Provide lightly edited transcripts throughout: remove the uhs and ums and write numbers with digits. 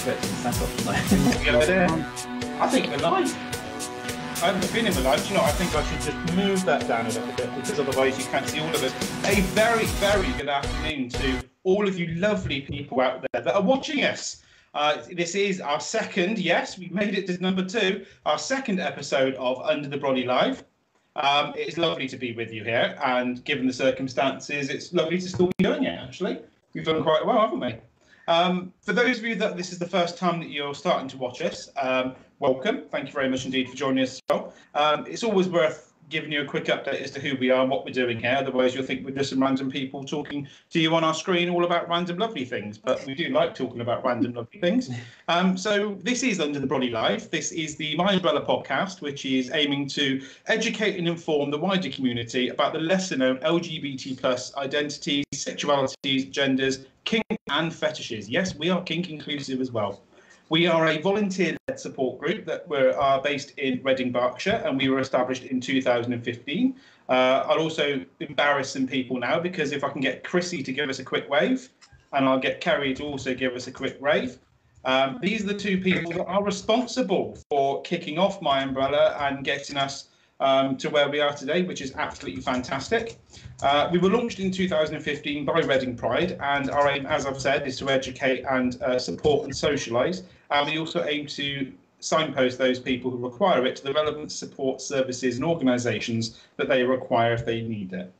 to snap off. I think we're live. I haven't been in the live. Do you know, I think I should just move that down a little bit because otherwise you can't see all of us. A very, very good afternoon to all of you lovely people out there that are watching us. This is our second, yes, we made it to number 2, our second episode of Under the Brolly Live. It's lovely to be with you here, and given the circumstances, it's lovely to still be doing it, actually. We've done quite well, haven't we? For those of you that this is the first time that you're starting to watch us, welcome. Thank you very much indeed for joining us as well. It's always worth giving you a quick update as to who we are and what we're doing here. Otherwise, you'll think we're just some random people talking to you on our screen all about random lovely things. But we do like talking about random lovely things. So this is Under the Brolly Live. This is the MyUmbrella podcast, which is aiming to educate and inform the wider community about the lesser known LGBT plus identities, sexualities, genders, kink and fetishes. Yes, we are kink inclusive as well. We are a volunteer-led support group that are based in Reading, Berkshire, and we were established in 2015. I'll also embarrass some people now because if I can get Chrissy to give us a quick wave, and I'll get Kerry to also give us a quick rave. These are the two people that are responsible for kicking off MyUmbrella and getting us to where we are today, which is absolutely fantastic. We were launched in 2015 by Reading Pride, and our aim, as I've said, is to educate and support and socialise. And we also aim to signpost those people who require it to the relevant support services and organisations that they require if they need it.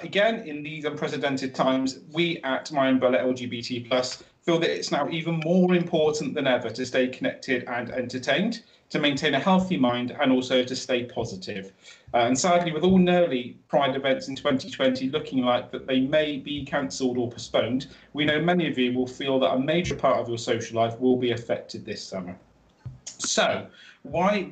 Again, in these unprecedented times, we at MyUmbrella LGBT+ feel that it's now even more important than ever to stay connected and entertained, to maintain a healthy mind and also to stay positive. And sadly, with all nearly Pride events in 2020 looking like that they may be cancelled or postponed, we know many of you will feel that a major part of your social life will be affected this summer. So, why?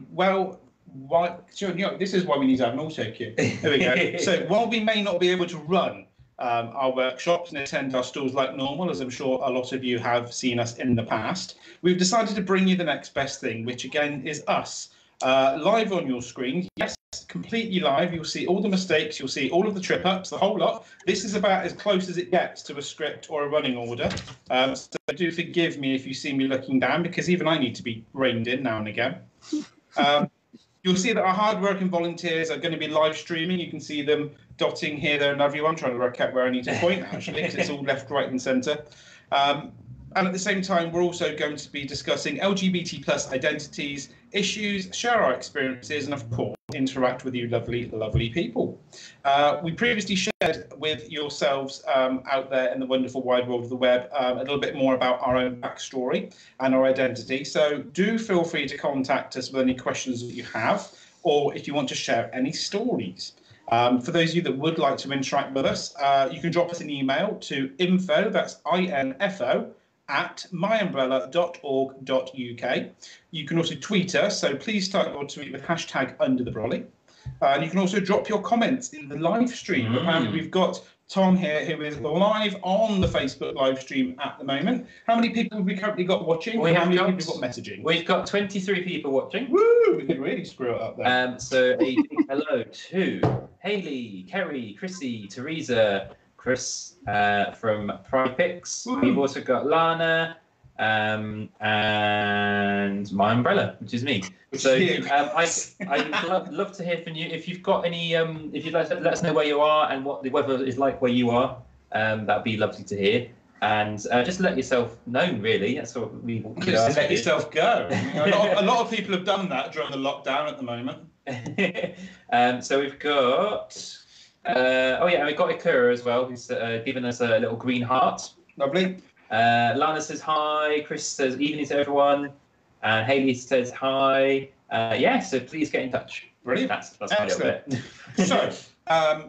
Sure, you know, this is why we need to have an auto cue. There we go. So, while we may not be able to run our workshops and attend our stalls like normal, as I'm sure a lot of you have seen us in the past, we've decided to bring you the next best thing, which again is us, live on your screen. Yes, completely live. You'll see all the mistakes, you'll see all of the trip ups, the whole lot. This is about as close as it gets to a script or a running order. So do forgive me if you see me looking down, because even I need to be reined in now and again. You'll see that our hard-working volunteers are going to be live streaming. You can see them dotting here, there, and everywhere. I'm trying to work out where I need to point, actually, because it's all left, right, and centre. And at the same time, we're also going to be discussing LGBT plus identities, issues, share our experiences, and of course, interact with you lovely, lovely people. We previously shared with yourselves out there in the wonderful wide world of the web a little bit more about our own backstory and our identity. So do feel free to contact us with any questions that you have, or if you want to share any stories. For those of you that would like to interact with us, you can drop us an email to info, that's info, at myumbrella.org.uk. You can also tweet us, so please start your tweet with hashtag Under the Brolly. And you can also drop your comments in the live stream. Apparently we've got Tom here who is live on the Facebook live stream at the moment. How many people have we currently got watching? How many people have got messaging? We've got 23 people watching. Woo! We could really screw it up there. So a big hello to Hayley, Kerry, Chrissy, Teresa, Chris from Pride Pics. We've also got Lana and MyUmbrella, which is me. So I'd love to hear from you. If you've got any, if you'd like to let us know where you are and what the weather is like where you are, that'd be lovely to hear. And just let yourself known, really. That's what we just let yourself go. A lot of people have done that during the lockdown at the moment. So we've got. We've got Ikura as well, who's given us a little green heart. Lovely. Lana says hi. Chris says evening to everyone. And Hayley says hi. So please get in touch. Brilliant. That's my little bit. So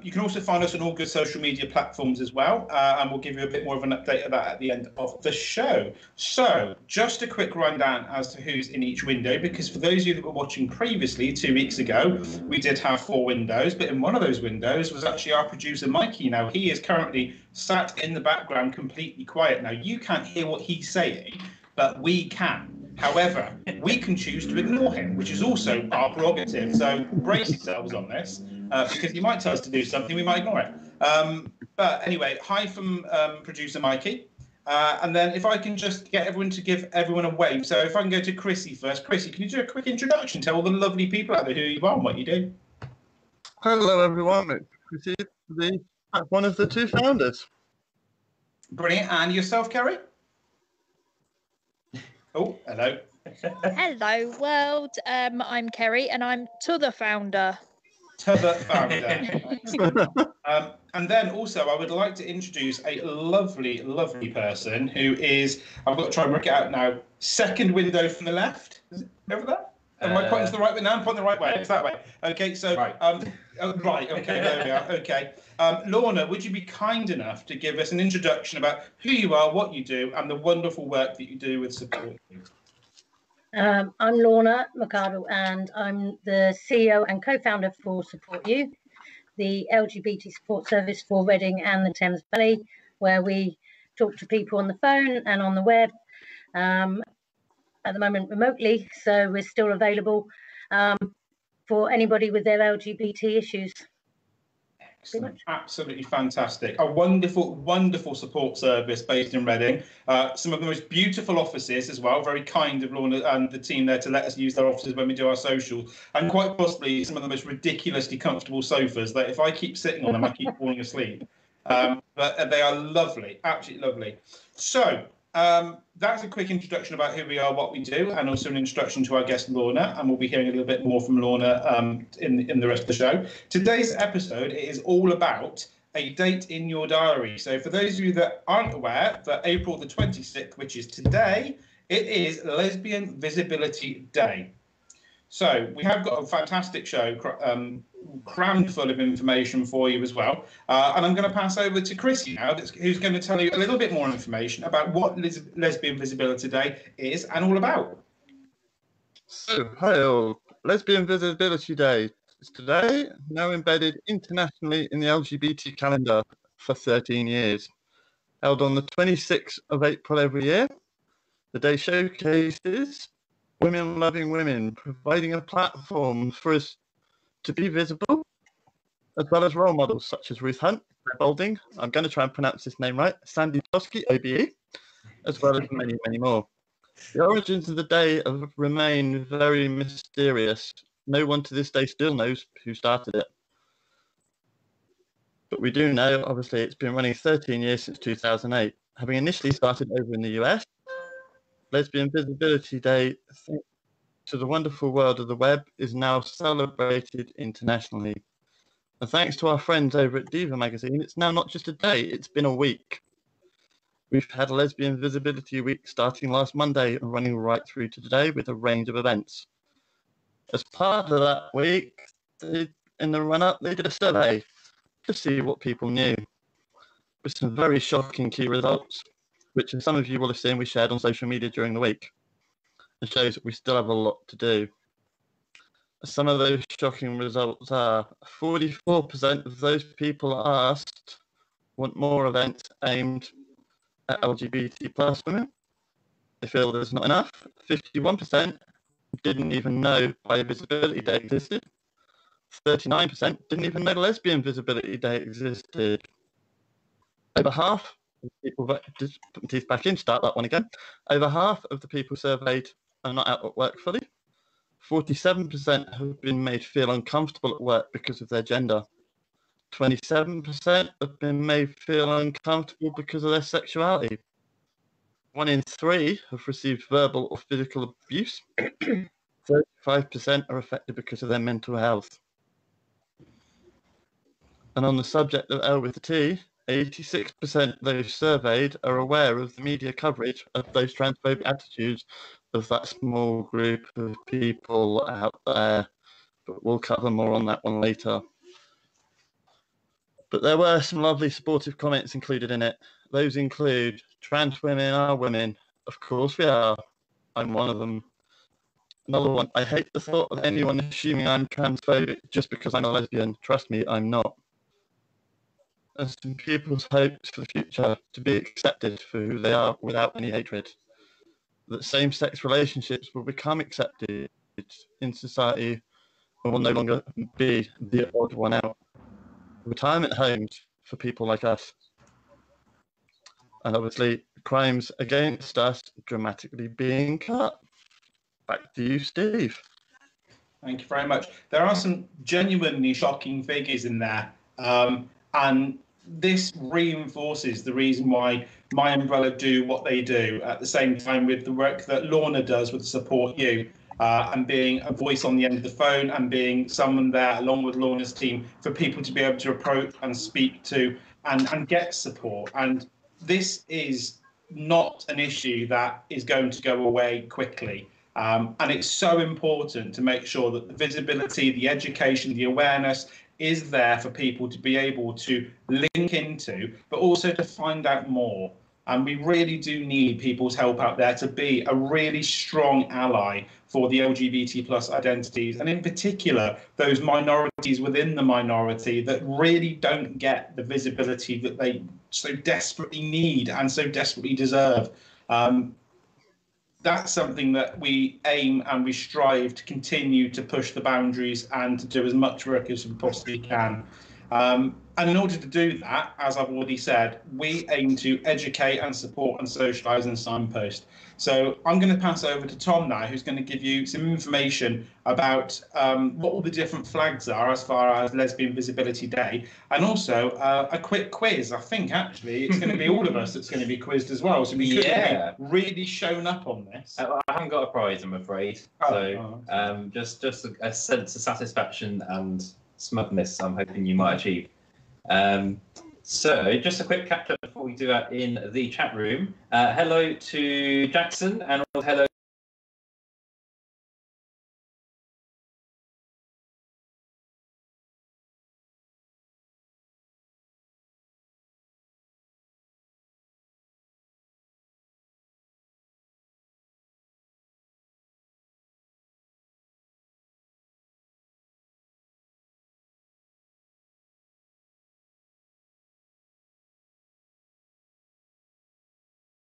you can also find us on all good social media platforms as well, and we'll give you a bit more of an update of that at the end of the show. So just a quick rundown as to who's in each window, because for those of you that were watching previously 2 weeks ago, we did have 4 windows, but in one of those windows was actually our producer Mikey. Now he is currently sat in the background completely quiet. Now you can't hear what he's saying, but we can. However, we can choose to ignore him, which is also our prerogative. So brace yourselves on this, because he might tell us to do something, we might ignore it. But anyway, hi from producer Mikey. And then if I can just get everyone to give everyone a wave. So if I can go to Chrissy first. Chrissy, can you do a quick introduction? Tell all the lovely people out there who you are and what you do. Hello, everyone. It's one of the two founders. Brilliant. And yourself, Kerry? Oh, hello. Hello, world. I'm Kerry, and I'm to the founder. To the founder. And then also, I would like to introduce a lovely, lovely person who is, I've got to try and work it out now, second window from the left. Is it over there? Am I pointing to the right way now? I'm pointing the right way. It's that way. Okay, so, right. Right, okay, there we are. Okay. Lorna, would you be kind enough to give us an introduction about who you are, what you do, and the wonderful work that you do with Support You? I'm Lorna McArdle, and I'm the CEO and co-founder for Support You, the LGBT support service for Reading and the Thames Valley, where we talk to people on the phone and on the web, at the moment remotely, so we're still available for anybody with their LGBT issues. Excellent. Absolutely fantastic. A wonderful, wonderful support service based in Reading. Some of the most beautiful offices as well. Very kind of Lorna and the team there to let us use their offices when we do our social. And quite possibly some of the most ridiculously comfortable sofas that if I keep sitting on them, I keep falling asleep. But they are lovely, absolutely lovely. So that's a quick introduction about who we are, what we do, and also an introduction to our guest Lorna, and we'll be hearing a little bit more from Lorna in the rest of the show. Today's episode is all about a date in your diary. So for those of you that aren't aware, for April the 26th, which is today, it is Lesbian Visibility Day. So we have got a fantastic show crammed full of information for you as well. And I'm going to pass over to Chrissy now, who's going to tell you a little bit more information about what Lesbian Visibility Day is and all about. So, hi all. Lesbian Visibility Day is today, now embedded internationally in the LGBT calendar for 13 years. Held on the 26th of April every year, the day showcases women loving women, providing a platform for us to be visible, as well as role models such as Ruth Hunt, Bolding, I'm going to try and pronounce this name right, Sandy Tosky, OBE, as well as many, many more. The origins of the day remain very mysterious. No one to this day still knows who started it. But we do know, obviously, it's been running 13 years since 2008. Having initially started over in the US, Lesbian Visibility Day, thanks to the wonderful world of the web, is now celebrated internationally. And thanks to our friends over at Diva magazine, it's now not just a day, it's been a week. We've had a Lesbian Visibility Week starting last Monday and running right through to today with a range of events. As part of that week, in the run-up, they did a survey to see what people knew, with some very shocking key results, which some of you will have seen we shared on social media during the week. It shows that we still have a lot to do. Some of those shocking results are 44% of those people asked want more events aimed at LGBT plus women. They feel there's not enough. 51% didn't even know Bi Visibility Day existed. 39% didn't even know the Lesbian Visibility Day existed. Over half of people, just put my teeth back in, start that one again. Over half of the people surveyed are not out at work fully. 47% have been made feel uncomfortable at work because of their gender. 27% have been made feel uncomfortable because of their sexuality. 1 in 3 have received verbal or physical abuse. 35% are affected because of their mental health. And on the subject of L with the T, 86% of those surveyed are aware of the media coverage of those transphobic attitudes of that small group of people out there. But we'll cover more on that one later. But there were some lovely supportive comments included in it. Those include, trans women are women. Of course we are. I'm one of them. Another one, I hate the thought of anyone assuming I'm transphobic just because I'm a lesbian. Trust me, I'm not. And some people's hopes for the future to be accepted for who they are without any hatred. That same-sex relationships will become accepted in society and will no longer be the odd one out. Retirement homes for people like us. And obviously, crimes against us dramatically being cut. Back to you, Steve. Thank you very much. There are some genuinely shocking figures in there, and this reinforces the reason why MyUmbrella do what they do, at the same time with the work that Lorna does with Support You, and being a voice on the end of the phone and being someone there along with Lorna's team for people to be able to approach and speak to and get support. And this is not an issue that is going to go away quickly. And it's so important to make sure that the visibility, the education, the awareness is there for people to be able to link into, but also to find out more. And we really do need people's help out there to be a really strong ally for the LGBT plus identities, and in particular, those minorities within the minority that really don't get the visibility that they so desperately need and so desperately deserve. That's something that we aim and we strive to continue to push the boundaries and to do as much work as we possibly can. And in order to do that, as I've already said, we aim to educate and support and socialise and signpost. So I'm going to pass over to Tom now, who's going to give you some information about what all the different flags are as far as Lesbian Visibility Day, and also a quick quiz. I think actually it's going to be all of us that's going to be quizzed as well. So we could have really shown up on this. I haven't got a prize, I'm afraid. Just a sense of satisfaction and smugness I'm hoping you might achieve. So just a quick catch up before we do that in the chat room. Hello to Jackson and hello.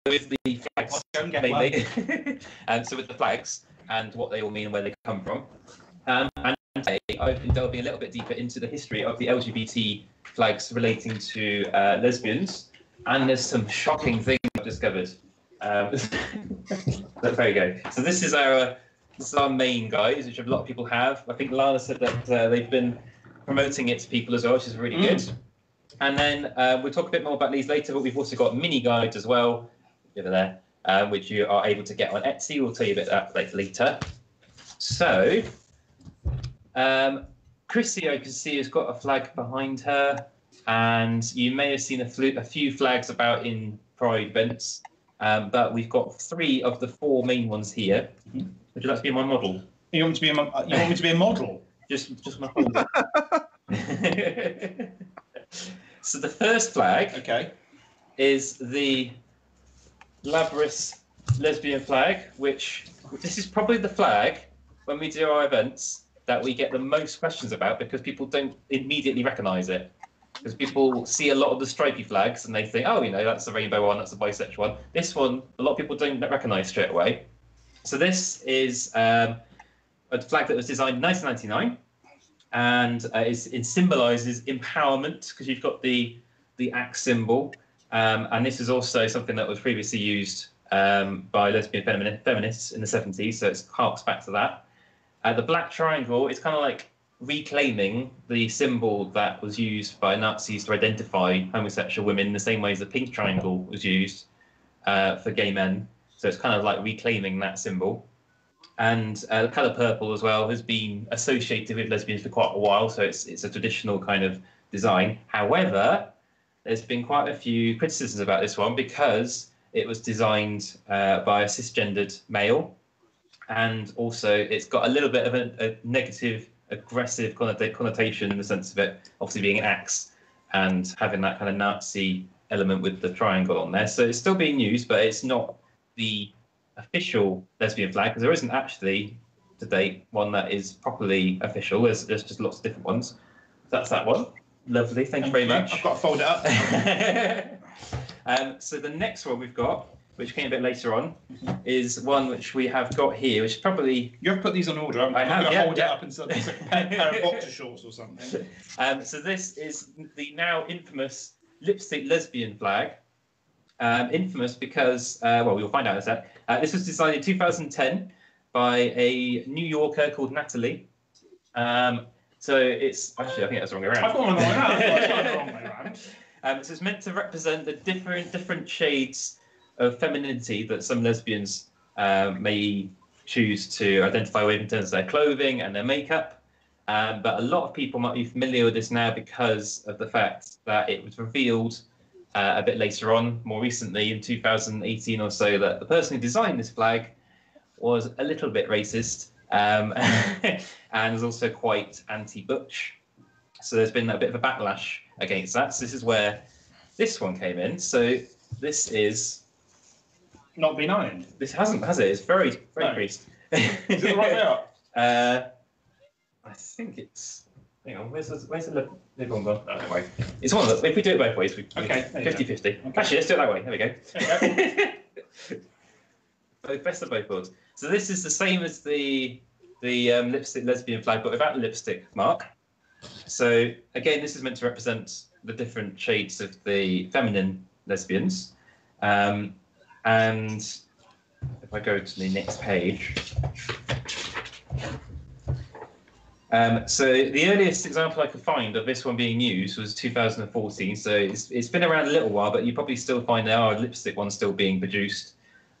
With the flags, mainly. So with the flags and what they all mean and where they come from. And today I've been delving a little bit deeper into the history of the LGBT flags relating to lesbians, and there's some shocking things I've discovered. There you go. So this is our main guys, which a lot of people have. I think Lana said that they've been promoting it to people as well, which is really good. And then we'll talk a bit more about these later, but we've also got mini guides as well over there, which you are able to get on Etsy. We'll tell you a bit about that later. So, Chrissy, I can see, has got a flag behind her, and you may have seen a few flags about in Pride events, but we've got 3 of the 4 main ones here. Would you like to be my model? You want me to be a model? Just my model. So the first flag is the Labrador's lesbian flag, which this is probably the flag when we do our events that we get the most questions about, because people don't immediately recognise it. Because people see a lot of the stripy flags and they think, oh, you know, that's the rainbow one, that's the bisexual one. This one, a lot of people don't recognise straight away. So this is a flag that was designed in 1999, and it symbolises empowerment, because you've got the axe symbol. And this is also something that was previously used by lesbian feminists in the 70s, so it harks back to that. The black triangle is kind of like reclaiming the symbol that was used by Nazis to identify homosexual women in the same way as the pink triangle was used for gay men. So it's kind of like reclaiming that symbol. And the colour purple as well has been associated with lesbians for quite a while, so it's a traditional kind of design. However, there's been quite a few criticisms about this one because it was designed by a cisgendered male, and also it's got a little bit of a negative, aggressive connotation in the sense of it obviously being an axe and having that kind of Nazi element with the triangle on there. So it's still being used, but it's not the official lesbian flag, because there isn't actually, to date, one that is properly official. There's just lots of different ones. So that's that one. Lovely, thank you very much. I've got to fold it up. So the next one we've got, which came a bit later on, is one which we have got here, which is probably... You have put these on order, haven't you? I have, I'm going to hold it up and it's like a pair of boxer shorts or something. So this is the now infamous lipstick lesbian flag. Infamous because, well, we'll find out in a sec. This was designed in 2010 by a New Yorker called Natalie. So it's actually, I think that's the wrong way around. I've got one the wrong way around. So it's meant to represent the different shades of femininity that some lesbians may choose to identify with in terms of their clothing and their makeup. But a lot of people might be familiar with this now because of the fact that it was revealed a bit later on, more recently in 2018 or so, that the person who designed this flag was a little bit racist and was also quite anti-butch. So there's been a bit of a backlash against that. So this is where this one came in. So this is not been ironed. This hasn't, has it? It's very creased. Is it the right way up? I think it's. Hang on, where's the lid one gone? Oh, don't worry. It's one of the. If we do it both ways, we 50-50. Okay. Actually, let's do it that way. There we go. There you go. So best of both worlds. So this is the same as the lipstick lesbian flag, but without the lipstick mark. So again, this is meant to represent the different shades of the feminine lesbians. And if I go to the next page. So the earliest example I could find of this one being used was 2014. So it's been around a little while, but you probably still find there are lipstick ones still being produced.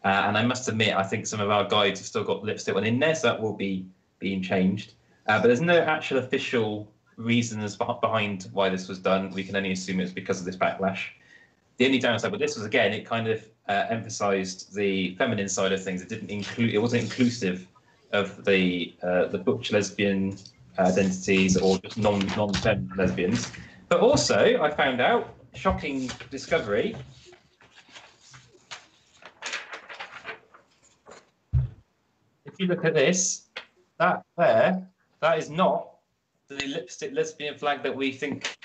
And I must admit, I think some of our guides have still got lipstick one in there, so that will be being changed. But there's no actual official reasons behind why this was done. We can only assume it's because of this backlash. The only downside with this was, again, it kind of emphasised the feminine side of things. It didn't include, it wasn't inclusive of the butch lesbian identities or just non-feminine lesbians. But also, I found out, shocking discovery. If you look at this, that is not the lipstick lesbian flag that we think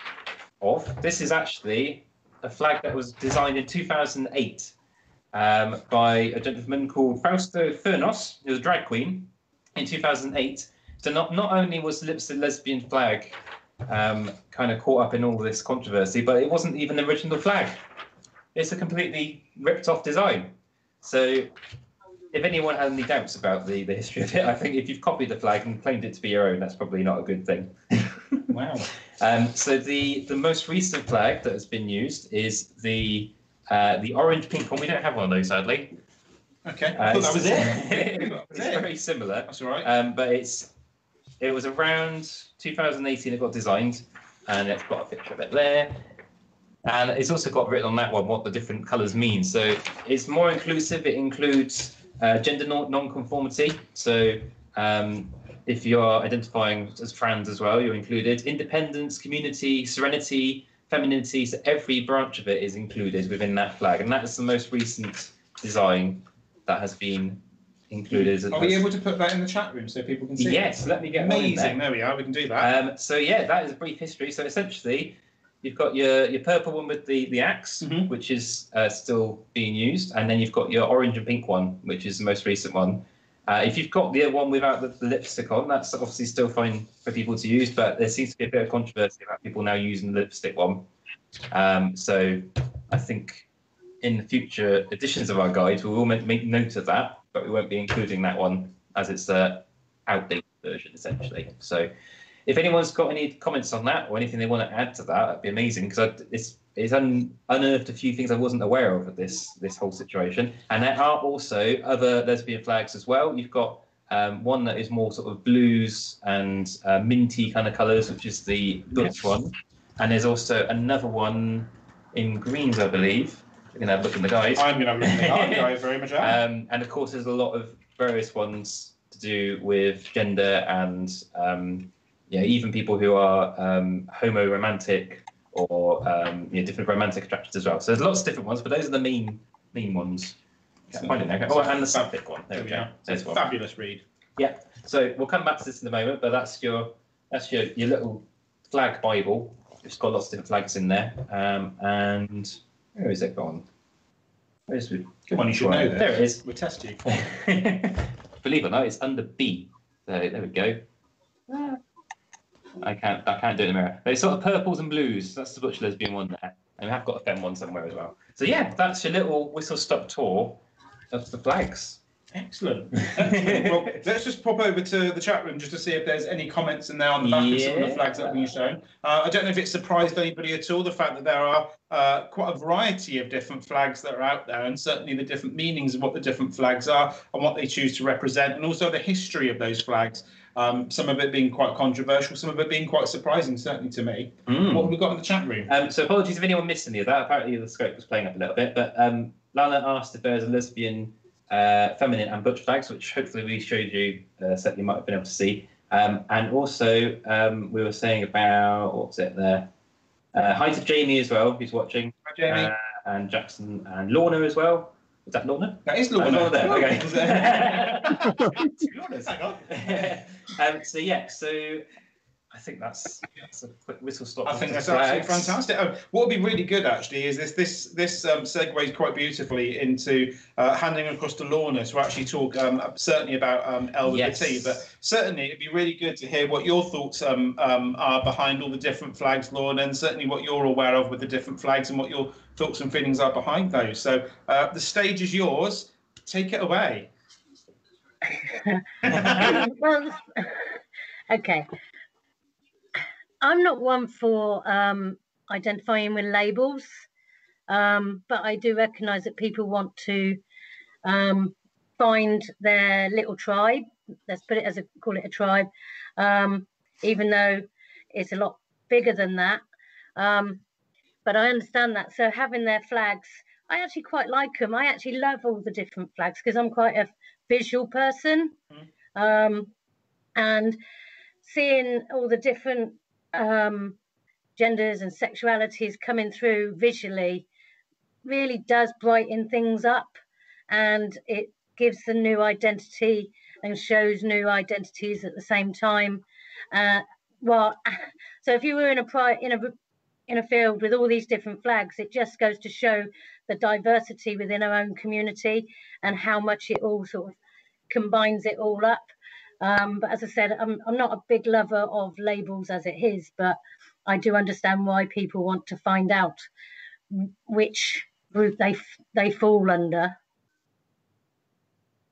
of. This is actually a flag that was designed in 2008 by a gentleman called Fausto Furnos, who was a drag queen in 2008. So not only was the lipstick lesbian flag kind of caught up in all this controversy, but it wasn't even the original flag. It's a completely ripped off design. So if anyone has any doubts about the history of it, I think if you've copied the flag and claimed it to be your own, that's probably not a good thing. Wow. So the most recent flag that has been used is the orange pink one. We don't have one of those, sadly. Okay. I thought that was it. It's very similar. That's all right. But it was around 2018 it got designed, and it's got a picture of it there. And it's also got written on that one what the different colours mean. So it's more inclusive. It includes gender non-conformity. So if you're identifying as trans as well, you're included. Independence, community, serenity, femininity. So every branch of it is included within that flag. And that is the most recent design that has been included. Are we able to put that in the chat room so people can see? Yes, let me get amazing. There we are. We can do that. So yeah, that is a brief history. So essentially, you've got your purple one with the axe, which is still being used, and then you've got your orange and pink one, which is the most recent one. If you've got the one without the lipstick on, that's obviously still fine for people to use, but there seems to be a bit of controversy about people now using the lipstick one. So I think in the future editions of our guides, we will make note of that, but we won't be including that one as it's the outdated version, essentially. So if anyone's got any comments on that or anything they want to add to that, that'd be amazing, because it's unearthed a few things I wasn't aware of this whole situation. And there are also other lesbian flags as well. You've got one that is more sort of blues and minty kind of colours, which is the butch one. And there's also another one in greens, I believe. We're going to have a look in the guides. I'm going to have a look in the guides, very much. And of course, there's a lot of various ones to do with gender and even people who are homo-romantic or different romantic attractions as well. So there's lots of different ones, but those are the main ones. Find it now. Oh, and the sapphic one. There we go. It's a fabulous read. Yeah. So we'll come back to this in a moment, but that's your little flag Bible. It's got lots of different flags in there. And where is it gone? Where's the Come on, you should know this. There it is. We'll test you. Believe it or not, it's under B. So there we go. I can't do it in the mirror. It's sort of purples and blues. That's the butch lesbian one there. and we have got a femme one somewhere as well. So yeah, that's your little whistle-stop tour of the flags. Excellent. Excellent. Well, let's just pop over to the chat room just to see if there's any comments in there on the back of some of the flags that are being shown. I don't know if it surprised anybody at all, the fact that there are quite a variety of different flags that are out there, and certainly the different meanings of what the different flags are and what they choose to represent, and also the history of those flags. Some of it being quite controversial, some of it being quite surprising, certainly to me. What have we got in the chat room? So apologies if anyone missed any of that. Apparently the scope was playing up a little bit, but Lana asked if there's a lesbian, feminine and butch flags, which hopefully we showed you, so you might have been able to see. And also we were saying about, what was it there? Hi to Jamie as well, who's watching. Hi, Jamie. And Jackson and Lorna as well. Is that Lorna? That is Lorna. Lorna there, okay. Lorna's, hang on. So yeah, so I think that's a quick whistle stop. I think that's absolutely fantastic. What would be really good actually is this segues quite beautifully into handing across to Lorna to actually talk certainly about LGBT, but certainly it'd be really good to hear what your thoughts are behind all the different flags, Lorna, and certainly what you're aware of with the different flags and what your thoughts and feelings are behind those. So the stage is yours. Take it away. Well, okay. I'm not one for identifying with labels, but I do recognise that people want to find their little tribe. Let's put it call it a tribe, even though it's a lot bigger than that. But I understand that. So having their flags, I actually quite like them. I actually love all the different flags because I'm quite a visual person, and seeing all the different genders and sexualities coming through visually really does brighten things up, and it gives a new identity and shows new identities at the same time. So if you were in a field with all these different flags, it just goes to show the diversity within our own community and how much it all sort of combines it all up. But as I said, I'm not a big lover of labels as it is, but I do understand why people want to find out which group they fall under.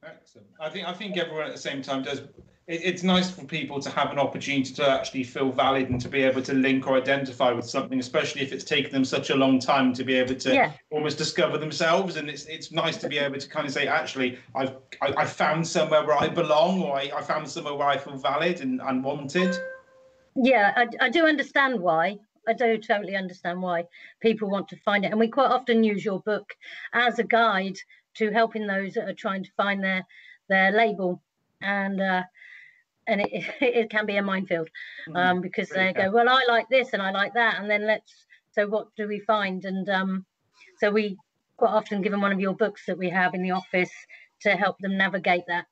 Excellent. I think everyone at the same time does. It's nice for people to have an opportunity to actually feel valid and to be able to link or identify with something, especially if it's taken them such a long time to be able to almost discover themselves. And it's nice to be able to kind of say, actually, I found somewhere where I belong, or I found somewhere where I feel valid and wanted. Yeah, I do understand why. I do totally understand why people want to find it. And we quite often use your book as a guide to helping those that are trying to find their label. And it can be a minefield, because they go, well, I like this and I like that, and then so what do we find? And so we quite often give them one of your books that we have in the office to help them navigate that.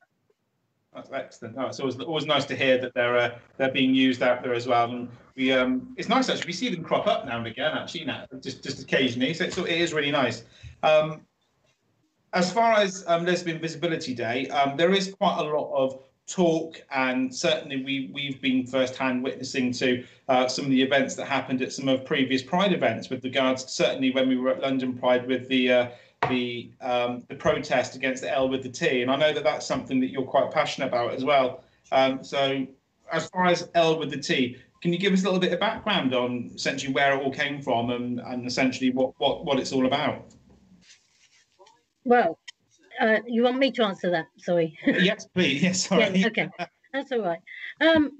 That's excellent. Oh, it's always nice to hear that they're being used out there as well. And we it's nice actually. We see them crop up now and again, actually, just occasionally. So it is really nice. As far as Lesbian Visibility Day, there is quite a lot of talk, and certainly we've been first-hand witnessing to some of the events that happened at some of previous Pride events, with regards to certainly when we were at London Pride with the protest against the L with the T, and I know that that's something that you're quite passionate about as well. So as far as L with the T, can you give us a little bit of background on essentially where it all came from and essentially what it's all about? Well, you want me to answer that? Sorry. Yes, please. Yes, sorry. Yeah, okay, that's all right.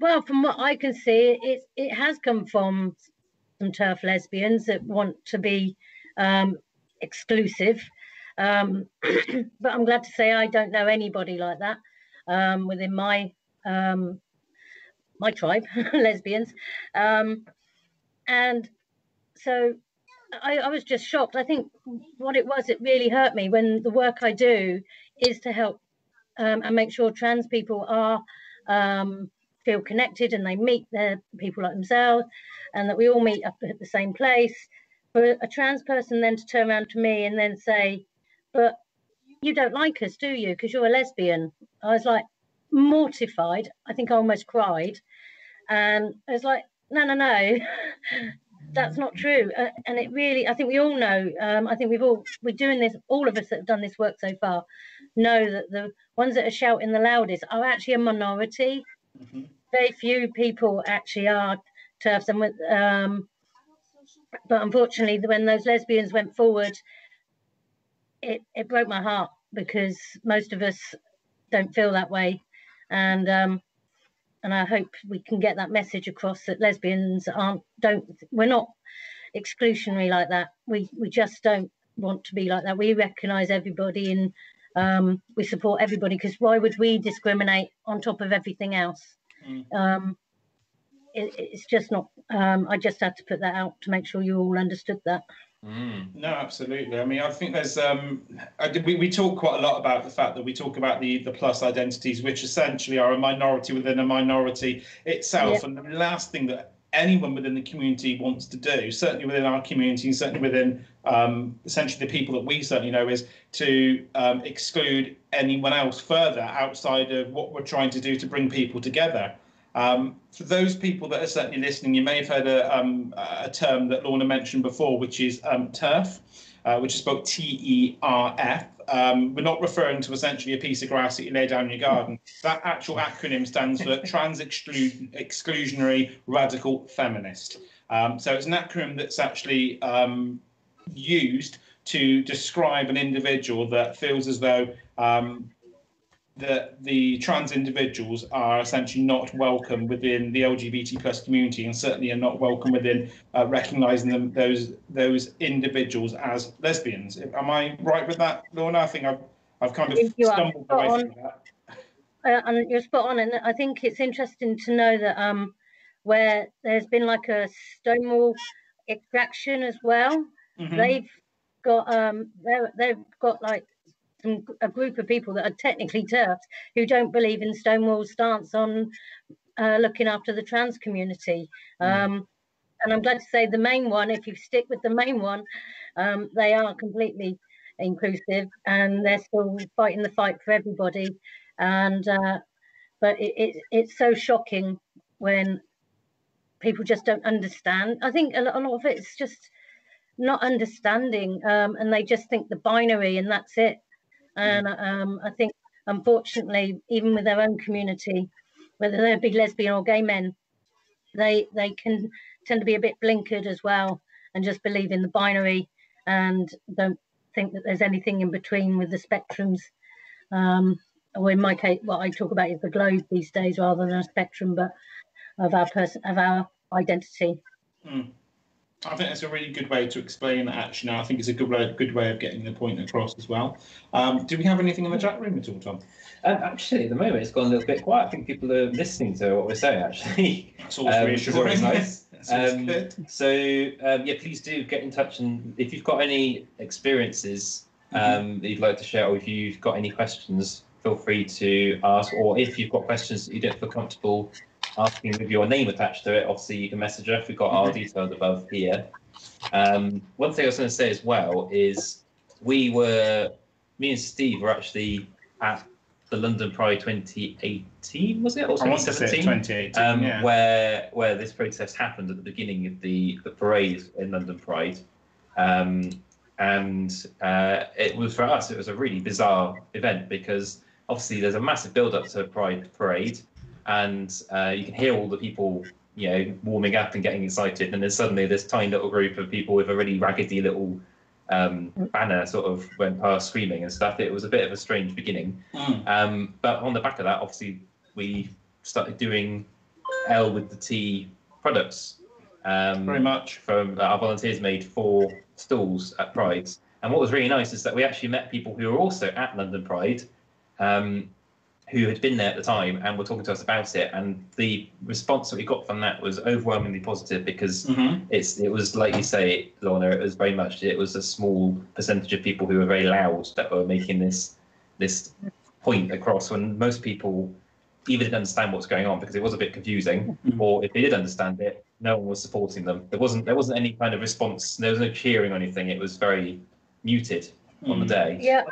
Well, from what I can see, it has come from some turf lesbians that want to be exclusive. But I'm glad to say I don't know anybody like that within my tribe, lesbians. And so I was just shocked. I think what it was, it really hurt me when the work I do is to help and make sure trans people are feel connected and they meet their people like themselves, and that we all meet up at the same place. For a trans person then to turn around to me and then say, but you don't like us, do you? Because you're a lesbian. I was like mortified. I think I almost cried. And I was like, no. that's not true. And it really, I think we all know, I think we're doing this, all of us that have done this work so far know that the ones that are shouting the loudest are actually a minority. Very few people actually are TERFs, and but unfortunately when those lesbians went forward, it broke my heart, because most of us don't feel that way, and I hope we can get that message across, that lesbians we're not exclusionary like that. We just don't want to be like that. We recognise everybody, and we support everybody, because why would we discriminate on top of everything else? It's just not. I just had to put that out to make sure you all understood that. No, absolutely. I mean, I think there's we talk quite a lot about the fact that we talk about the plus identities, which essentially are a minority within a minority itself. And the last thing that anyone within the community wants to do, certainly within our community, and certainly within essentially the people that we certainly know, is to exclude anyone else further outside of what we're trying to do to bring people together. For those people that are certainly listening, you may have heard a term that Lorna mentioned before, which is TERF, which is spelled TERF. We're not referring to essentially a piece of grass that you lay down in your garden. That actual acronym stands for Trans Exclusionary Radical Feminist. So it's an acronym that's actually used to describe an individual that feels as though that the trans individuals are essentially not welcome within the LGBT plus community, and certainly are not welcome within recognising those individuals as lesbians. Am I right with that, Lorna? I think I've kind of stumbled away through that. And you're spot on, and I think it's interesting to know that where there's been like a Stonewall extraction as well, they've got like a group of people that are technically TERFs who don't believe in Stonewall's stance on looking after the trans community. And I'm glad to say the main one, if you stick with the main one, they are completely inclusive, and they're still fighting the fight for everybody. And but it's so shocking when people just don't understand. I think a lot of it's just not understanding, and they just think the binary and that's it. And I think, unfortunately, even with their own community, whether they be lesbian or gay men, they can tend to be a bit blinkered as well, and just believe in the binary and don't think that there's anything in between with the spectrums. Or in my case, what I talk about is the globe these days, rather than a spectrum, but of our identity. I think that's a really good way to explain that, actually. I think it's a good way of getting the point across as well. Do we have anything in the chat room at all, Tom? Actually, at the moment, it's gone a little bit quiet. I think people are listening to what we're saying, actually. That's always reassuring. Which is nice. That's good. So, yeah, please do get in touch. And if you've got any experiences that you'd like to share, or if you've got any questions, feel free to ask. Or if you've got questions that you don't feel comfortable asking with your name attached to it, obviously you can message us. We've got our details above here. One thing I was going to say as well is me and Steve were actually at the London Pride 2018, was it? Or 2017? 2018, where this protest happened at the beginning of the parade in London Pride. And it was, for us, it was a really bizarre event, because obviously there's a massive build-up to Pride Parade, and you can hear all the people, warming up and getting excited, and then suddenly this tiny little group of people with a really raggedy little banner sort of went past screaming and stuff. It was a bit of a strange beginning. But on the back of that, obviously, we started doing L with the T products. Very much. From our volunteers made 4 stalls at Pride. And what was really nice is that we actually met people who were also at London Pride, who had been there at the time and were talking to us about it. And the response that we got from that was overwhelmingly positive, because it was, like you say, Lorna, it was a small percentage of people who were very loud that were making this point across, when most people either didn't understand what's going on because it was a bit confusing, or if they did understand it, no one was supporting them. There wasn't any kind of response. There was no cheering or anything. It was very muted on the day. Yeah.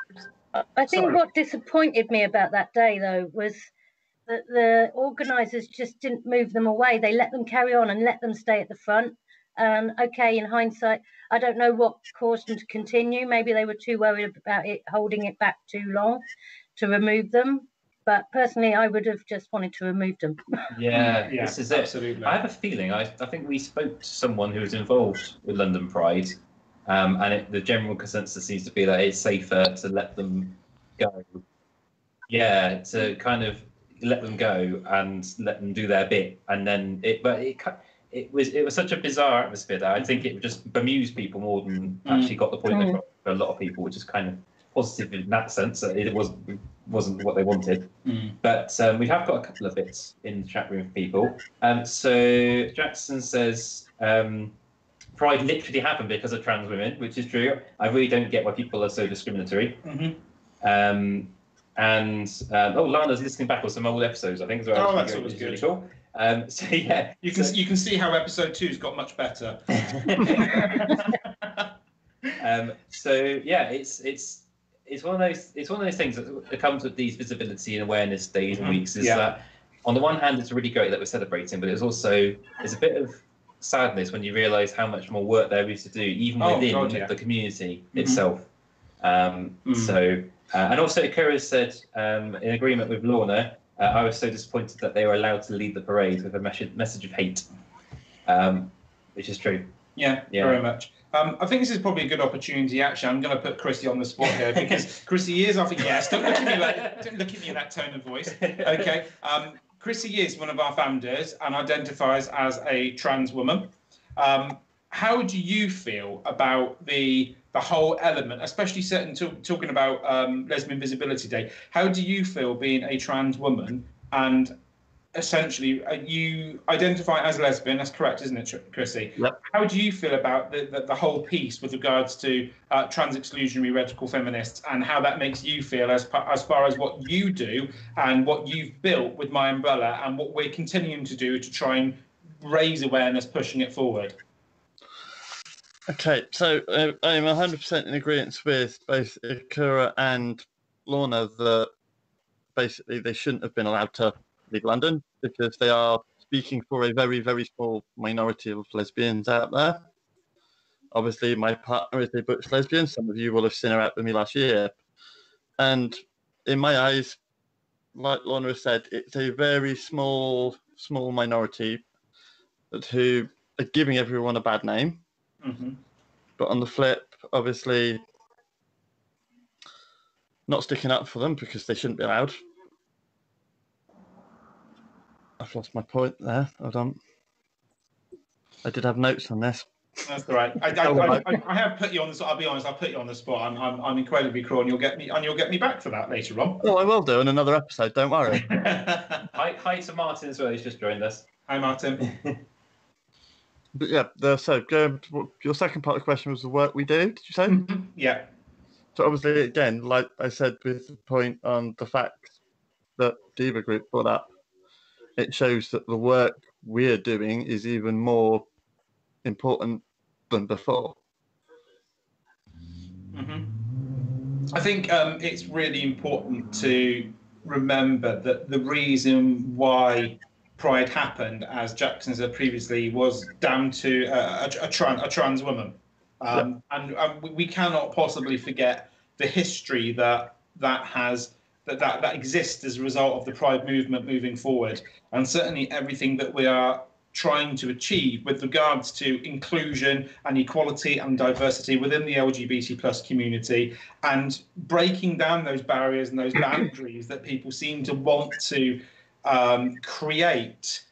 I think what disappointed me about that day, though, was that the organisers just didn't move them away. They let them carry on and let them stay at the front. And okay, in hindsight, I don't know what caused them to continue. Maybe they were too worried about it holding it back too long to remove them. But personally, I would have just wanted to remove them. Yeah, Yeah, this is it. absolutely. I have a feeling, I think we spoke to someone who was involved with London Pride, and the general consensus seems to be that it's safer to let them go. Yeah, to kind of let them go and let them do their bit, and then it was such a bizarre atmosphere that I think it just bemused people more than actually got the point across for a lot of people, which is kind of positive in that sense. It wasn't what they wanted. But we have got a couple of bits in the chat room for people. So Jackson says Pride literally happened because of trans women, which is true. I really don't get why people are so discriminatory. Lana's listening back on some old episodes, I think. So that's always good. Really cool. So yeah, you can see how episode 2's got much better. So yeah, it's one of those things that comes with these visibility and awareness days and weeks. Is that on the one hand, it's really great that we're celebrating, but it's a bit of sadness when you realise how much more work there is to do, even within the community itself. So. And also, Kira said, in agreement with Lorna, I was so disappointed that they were allowed to lead the parade with a message of hate, which is true. Yeah, very much. I think this is probably a good opportunity. Actually, I'm going to put Chrissy on the spot here because Chrissy is, don't look at me in that tone of voice. Okay. Chrissy is one of our founders and identifies as a trans woman. How do you feel about the whole element, especially talking about Lesbian Visibility Day? How do you feel being a trans woman and essentially you identify as lesbian? That's correct, isn't it, Chrissy? Yep. How do you feel about the whole piece with regards to trans exclusionary radical feminists and how that makes you feel as far as what you do and what you've built with MyUmbrella and what we're continuing to do to try and raise awareness, pushing it forward? Okay, so I'm 100% in agreement with both Akura and Lorna that basically they shouldn't have been allowed to leave London because they are speaking for a very, very small minority of lesbians out there. Obviously, my partner is a butch lesbian. Some of you will have seen her out with me last year. And in my eyes, like Lorna said, it's a very small minority who are giving everyone a bad name. But on the flip, obviously, not sticking up for them because they shouldn't be allowed. I've lost my point there. Hold on. I did have notes on this. That's all right. I have put you on the spot. I'll be honest. I'll put you on the spot. I'm incredibly cruel, and you'll get me back for that later on. Oh, I will do in another episode. Don't worry. Hi to Martin as well. He's just joined us. Hi, Martin. But yeah, so going to your second part of the question was the work we do, did you say? Yeah. So obviously, again, like I said, with the point on the fact that Diva Group brought up, it shows that the work we're doing is even more important than before. I think it's really important to remember that the reason why Pride happened, as Jackson said previously, was down to a trans woman, and we cannot possibly forget the history that exists as a result of the Pride movement moving forward, and certainly everything that we are trying to achieve with regards to inclusion and equality and diversity within the LGBT+ community, and breaking down those barriers and those boundaries that people seem to want to create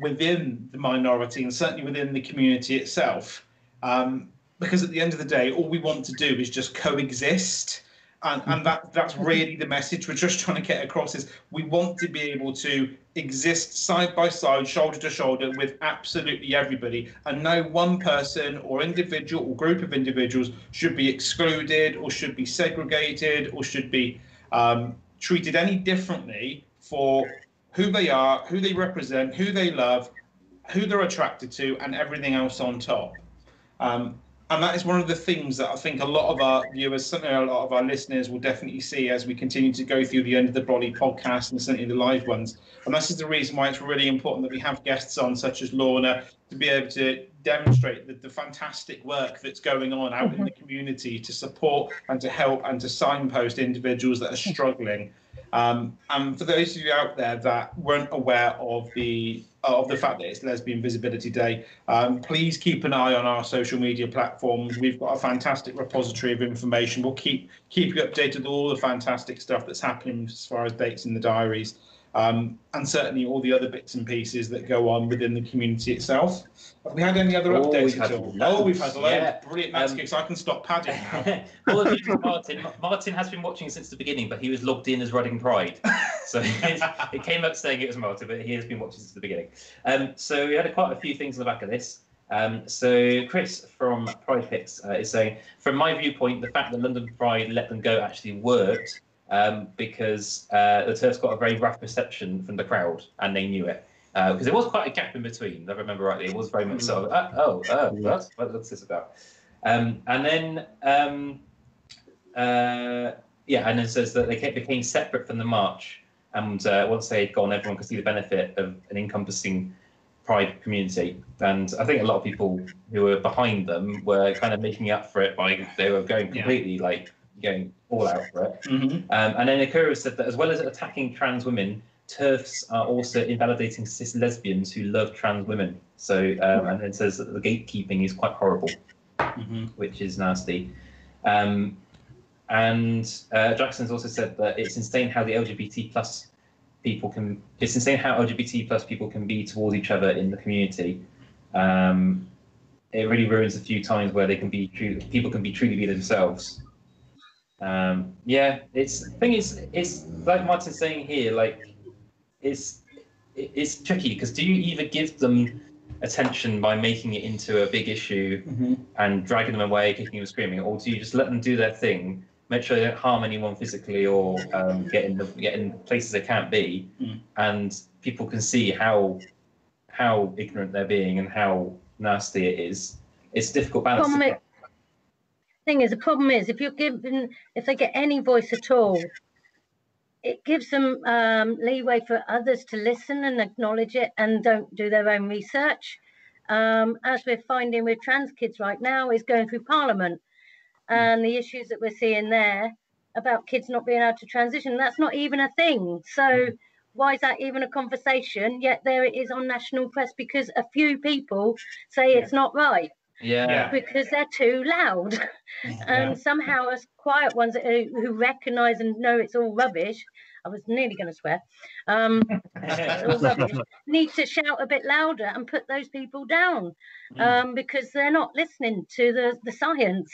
within the minority and certainly within the community itself. Because at the end of the day, all we want to do is just coexist. And that's really the message we're just trying to get across, is we want to be able to exist side by side, shoulder to shoulder with absolutely everybody. And no one person or individual or group of individuals should be excluded or should be segregated or should be treated any differently for who they are, who they represent, who they love, who they're attracted to, and everything else on top. And that is one of the things that I think a lot of our viewers, certainly a lot of our listeners, will definitely see as we continue to go through the Under The Brolly podcast and certainly the live ones. And this is the reason why it's really important that we have guests on, such as Lorna, to be able to demonstrate the fantastic work that's going on out in the community to support and to help and to signpost individuals that are struggling. And for those of you out there that weren't aware of the fact that it's Lesbian Visibility Day, please keep an eye on our social media platforms. We've got a fantastic repository of information. We'll keep you updated with all the fantastic stuff that's happening as far as dates in the diaries, and certainly all the other bits and pieces that go on within the community itself. Have we had any other updates at all? We've had loads. Yeah. Brilliant, Matsky, so I can stop padding now. Martin has been watching since the beginning, but he was logged in as Reading Pride. So it came up saying it was Martin, but he has been watching since the beginning. So we had quite a few things on the back of this. So Chris from Pride Picks is saying, from my viewpoint, the fact that London Pride let them go actually worked, because the TERFs got a very rough reception from the crowd, and they knew it. Because there was quite a gap in between, if I remember rightly. It was very much sort of, what's this about? And then, and then says that they became separate from the march. And once they had gone, everyone could see the benefit of an encompassing Pride community. And I think a lot of people who were behind them were kind of making up for it they were going completely going all out for it. And then Akira said that as well as attacking trans women, TERFs are also invalidating cis lesbians who love trans women. So, and it says that the gatekeeping is quite horrible, which is nasty. And Jackson's also said that it's insane how the LGBT plus people can. It's insane how LGBT plus people can be towards each other in the community. It really ruins a few times where they can be people can truly be themselves. It's the thing is, it's like Martin's saying here, like. It's tricky because do you either give them attention by making it into a big issue and dragging them away, kicking and screaming, or do you just let them do their thing, make sure they don't harm anyone physically or get in places they can't be, and people can see how ignorant they're being and how nasty it is. It's a difficult balance. The problem is if they get any voice at all, it gives them leeway for others to listen and acknowledge it and don't do their own research. As we're finding with trans kids right now is going through Parliament and the issues that we're seeing there about kids not being able to transition. That's not even a thing. So why is that even a conversation? Yet there it is on national press because a few people say it's not right. Because they're too loud. And somehow us quiet ones who recognise and know it's all rubbish, I was nearly going to swear, all rubbish, need to shout a bit louder and put those people down because they're not listening to the science.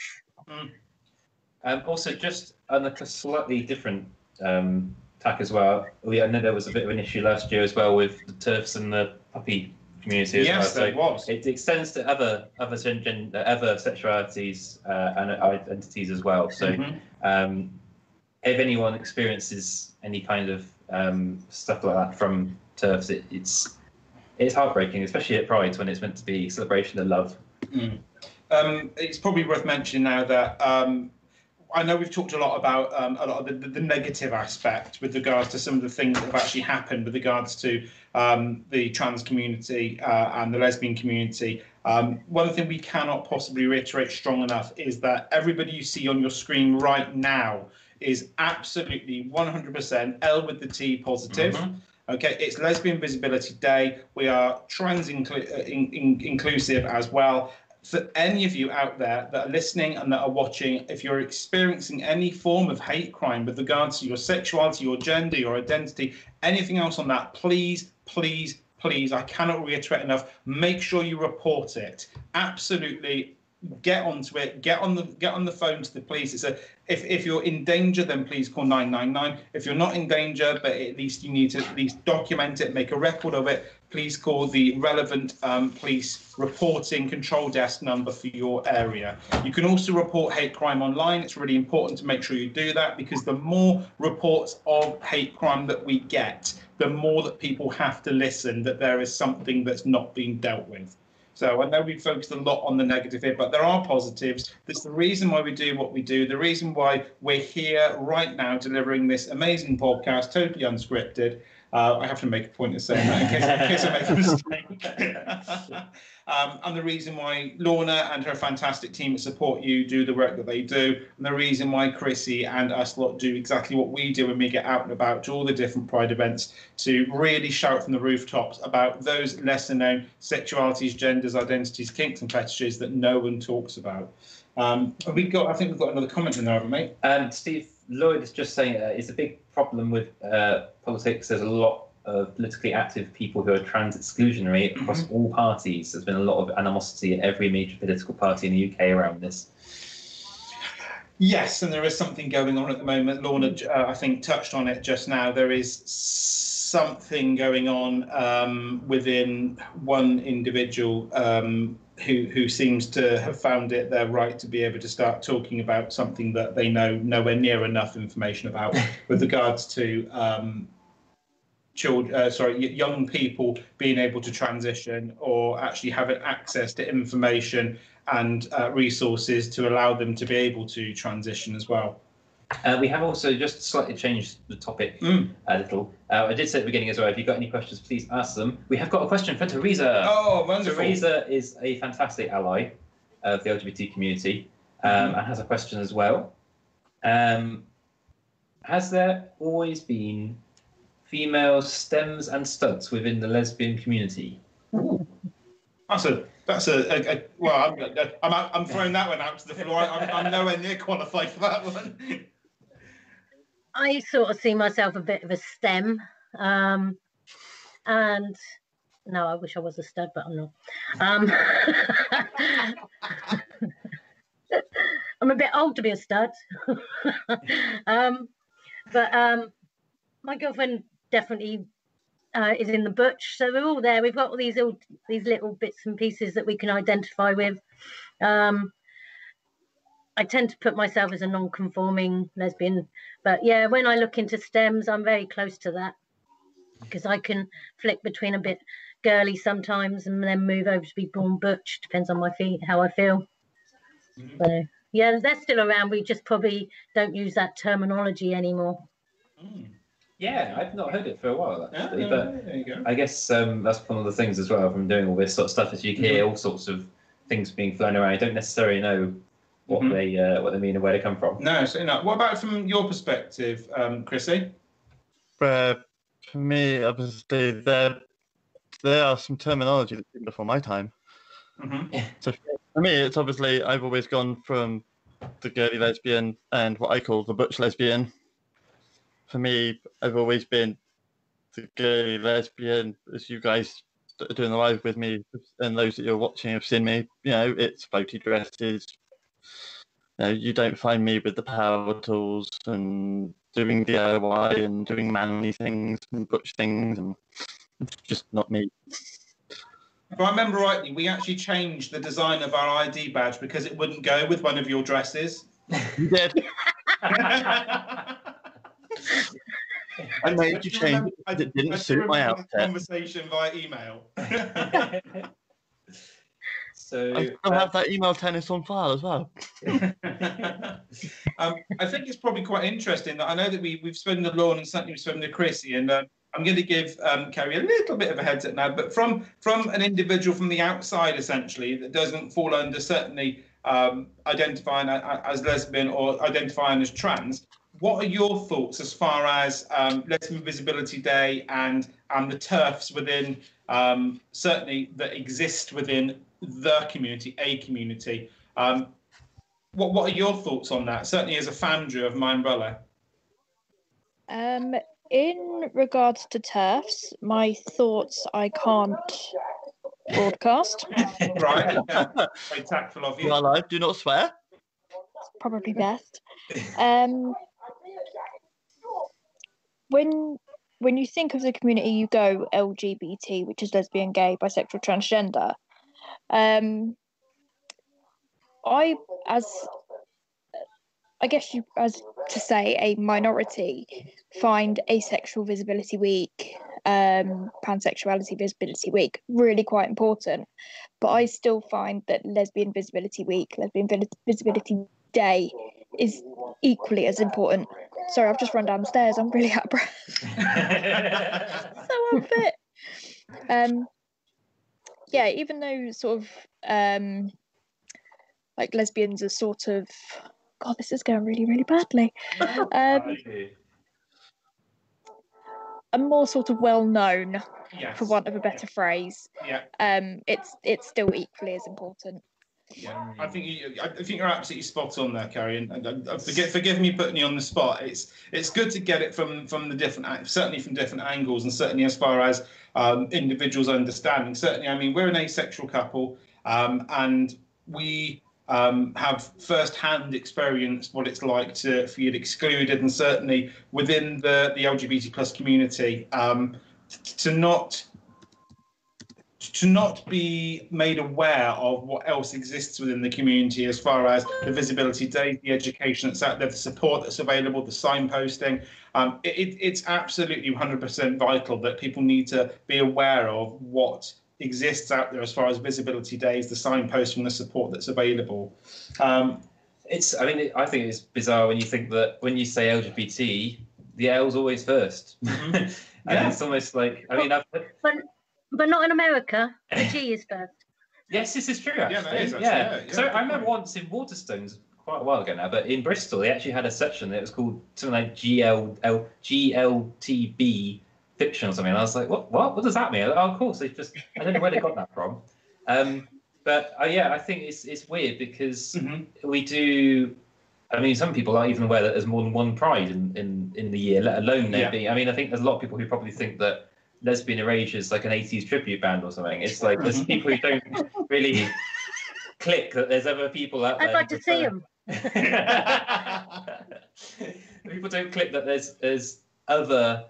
Also, just on a slightly different tack as well, I know there was a bit of an issue last year as well with the TERFs and the puppy community as well. Yes, there was. It extends to other sexualities and identities as well. So, if anyone experiences any kind of stuff like that from TERFs, it's heartbreaking, especially at Pride when it's meant to be a celebration of love. It's probably worth mentioning now that I know we've talked a lot about a lot of the negative aspect with regards to some of the things that have actually happened with regards to the trans community and the lesbian community. One thing we cannot possibly reiterate strong enough is that everybody you see on your screen right now is absolutely 100% L with the T positive. Okay, it's Lesbian Visibility Day. We are trans inclusive as well. For any of you out there that are listening and that are watching, if you're experiencing any form of hate crime with regards to your sexuality, your gender, your identity, anything else on that, please, please, please, I cannot reiterate enough, make sure you report it. Absolutely. Get onto it. Get on the phone to the police. If you're in danger, then please call 999. If you're not in danger, but at least you need to at least document it, make a record of it, please call the relevant police reporting control desk number for your area. You can also report hate crime online. It's really important to make sure you do that because the more reports of hate crime that we get, the more that people have to listen that there is something that's not being dealt with. So I know we focused a lot on the negative here, but there are positives. That's the reason why we do what we do, the reason why we're here right now delivering this amazing podcast, totally unscripted. I have to make a point of saying that in case I make a mistake. And the reason why Lorna and her fantastic team that support you do the work that they do, and the reason why Chrissy and us lot do exactly what we do when we get out and about to all the different Pride events, to really shout from the rooftops about those lesser known sexualities, genders, identities, kinks and fetishes that no one talks about. I think we've got another comment in there, haven't we? Steve Lloyd is just saying it's a big problem with politics. There's a lot of politically active people who are trans exclusionary across all parties. There's been a lot of animosity at every major political party in the UK around this. Yes, and there is something going on at the moment. Lorna, I think, touched on it just now. There is something going on within one individual who seems to have found it their right to be able to start talking about something that they know nowhere near enough information about with regards to young people being able to transition or actually having access to information and resources to allow them to be able to transition as well. We have also just slightly changed the topic a little. I did say at the beginning as well, if you've got any questions, please ask them. We have got a question for Teresa. Oh, wonderful. Teresa is a fantastic ally of the LGBT community and has a question as well. Has there always been female stems and studs within the lesbian community? That's a well, I'm throwing that one out to the floor. I'm nowhere near qualified for that one. I sort of see myself a bit of a STEM, and no, I wish I was a stud, but I'm not. I'm a bit old to be a stud, but my girlfriend definitely is in the butch, so we're all there. We've got all these little bits and pieces that we can identify with. I tend to put myself as a non-conforming lesbian, but yeah, when I look into stems, I'm very close to that because I can flick between a bit girly sometimes and then move over to be born butch. Depends on my feet, how I feel. So yeah, they're still around. We just probably don't use that terminology anymore. Yeah, I've not heard it for a while actually, but there you go. I guess that's one of the things as well from doing all this sort of stuff is you hear all sorts of things being flown around. You don't necessarily know what they mean and where they come from. No, certainly not. What about from your perspective, Chrissy? For me, obviously, there are some terminology that's been before my time. So for me, it's obviously I've always gone from the girly lesbian and what I call the butch lesbian. For me, I've always been the girly lesbian, as you guys are doing the live with me, and those that you're watching have seen me. You know, it's floaty dresses. You know, you don't find me with the power tools and doing DIY and doing manly things and butch things, and it's just not me. If I remember rightly, we actually changed the design of our ID badge because it wouldn't go with one of your dresses. You did. I made you change it. It didn't suit my outfit. Conversation via email. So I still have that email tennis on file as well. I think it's probably quite interesting that I know that we've spoken to Lorna and certainly we've spoken to Chrissy, and I'm going to give Kerry a little bit of a heads up now, but from an individual from the outside, essentially, that doesn't fall under certainly identifying as lesbian or identifying as trans, what are your thoughts as far as Lesbian Visibility Day and the TERFs within, certainly that exist within the community, a community? What are your thoughts on that, certainly as a founder of MyUmbrella? In regards to TERFs, my thoughts I can't broadcast. Right, very tactful of you. You are live, do not swear. It's probably best. When you think of the community, you go LGBT, which is lesbian, gay, bisexual, transgender. I guess you, as to say, a minority, find Asexual Visibility Week, Pansexuality Visibility Week really quite important. But I still find that Lesbian Visibility Week, Lesbian Visibility Day is equally as important. Sorry, I've just run down the stairs. I'm really out of breath. So unfit. Yeah, even though sort of like lesbians are sort of, God, this is going really, really badly. Are more sort of well known, Yes. for want of a better phrase. Yeah. It's still equally as important. Yeah, I think you're absolutely spot on there, Carrie. And forgive me putting you on the spot. It's good to get it from the different, certainly from different angles, and certainly as far as individuals' understanding. Certainly, I mean, we're an asexual couple, and we have first-hand experienced what it's like to feel excluded, and certainly within the LGBT plus community, to not be made aware of what else exists within the community as far as the visibility days, the education that's out there, the support that's available, the signposting. It's absolutely 100% vital that people need to be aware of what exists out there as far as visibility days, the signposting, the support that's available. I think it's bizarre when you think that when you say LGBT, the L's always first. Mm-hmm. And it's almost like, I mean, but not in America. The G is first. Yes, this is true, actually. Yeah, that is, actually, yeah. yeah, So I good remember point. once in Waterstones, quite a while ago now, but in Bristol, they actually had a section that was called something like GLTB fiction or something. And I was like, what does that mean? Oh, of course, I don't know where they got that from. But I think it's weird because we do. I mean, some people aren't even aware that there's more than one pride in the year, let alone there being. I mean, I think there's a lot of people who probably think that Lesbian Erasure is like an 80s tribute band or something. It's like there's people who don't really click that there's other people out there. I'd like to see them. People don't click that there's other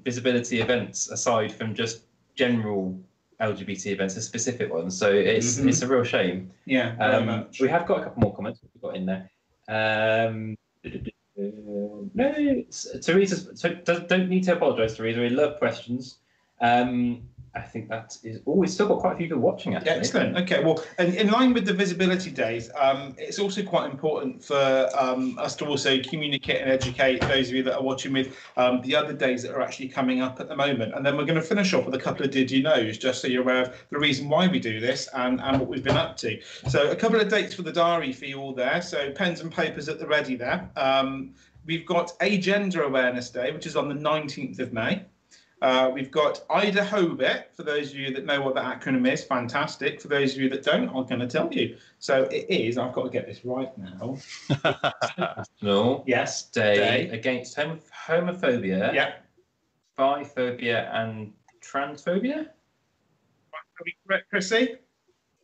visibility events aside from just general LGBT events, there's specific ones. So it's a real shame. Yeah, very much. We have got a couple more comments we've got in there. No, Teresa. So don't need to apologise, Teresa. We love questions. I think that is. Oh, we've still got quite a few people watching, actually. Excellent. Okay. Well, and in line with the visibility days, it's also quite important for us to also communicate and educate those of you that are watching with the other days that are actually coming up at the moment. And then we're going to finish off with a couple of Did You Knows, just so you're aware of the reason why we do this and what we've been up to. So a couple of dates for the diary for you all there. So pens and papers at the ready there. We've got Agender Awareness Day, which is on the 19th of May. We've got Idahobit, for those of you that know what that acronym is, fantastic. For those of you that don't, I'm going to tell you. So it is, I've got to get this right now. National Day against homophobia, biphobia and transphobia. Are we correct, Chrissy?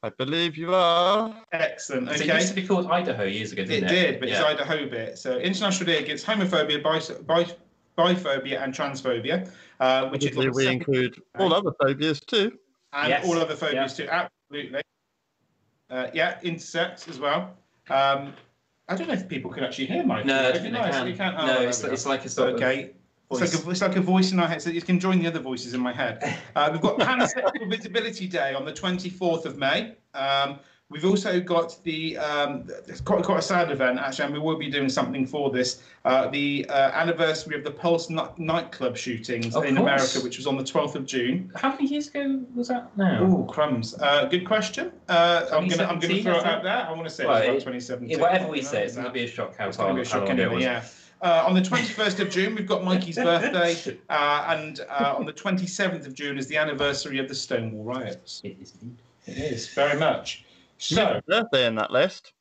I believe you are. Excellent. Okay. So it used to be called Idaho years ago, didn't it? It did, but it's Idahobit. So International Day Against Homophobia, Biphobia and Transphobia, which is we include all other phobias too. And all other phobias too, absolutely. Intersex as well. I don't know if people can actually hear my No, voice. they You can't. Oh, No, it's like a sort of voice. It's like a voice in our head, so you can join the other voices in my head. We've got Pansexual Visibility Day on the 24th of May. We've also got the it's quite a sad event actually, and we will be doing something for this. The anniversary of the Pulse nightclub shootings in America, which was on the 12th of June. How many years ago was that now? Oh, crumbs! Good question. I'm gonna throw it out there. I want to say it was about 2017. Whatever we say, it's going to be a shock. How long it was. Yeah. On the 21st of June, we've got Mikey's birthday, and on the 27th of June is the anniversary of the Stonewall riots. It is indeed. It is very much. You missed a birthday in that list.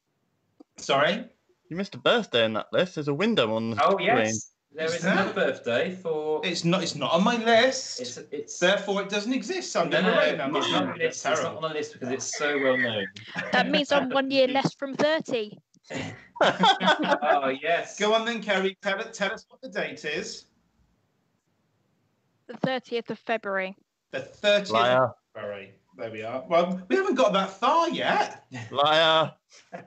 Sorry? You missed a birthday in that list. There's a window on the screen. Yes. There is another birthday for... It's not on my list. It's therefore it doesn't exist. It's not on the list because it's so well known. That means I'm 1 year less from 30. Oh, yes. Go on then, Kerry. Tell us what the date is. The 30th of February. The 30th of February. There we are. Well, we haven't got that far yet. Liar. I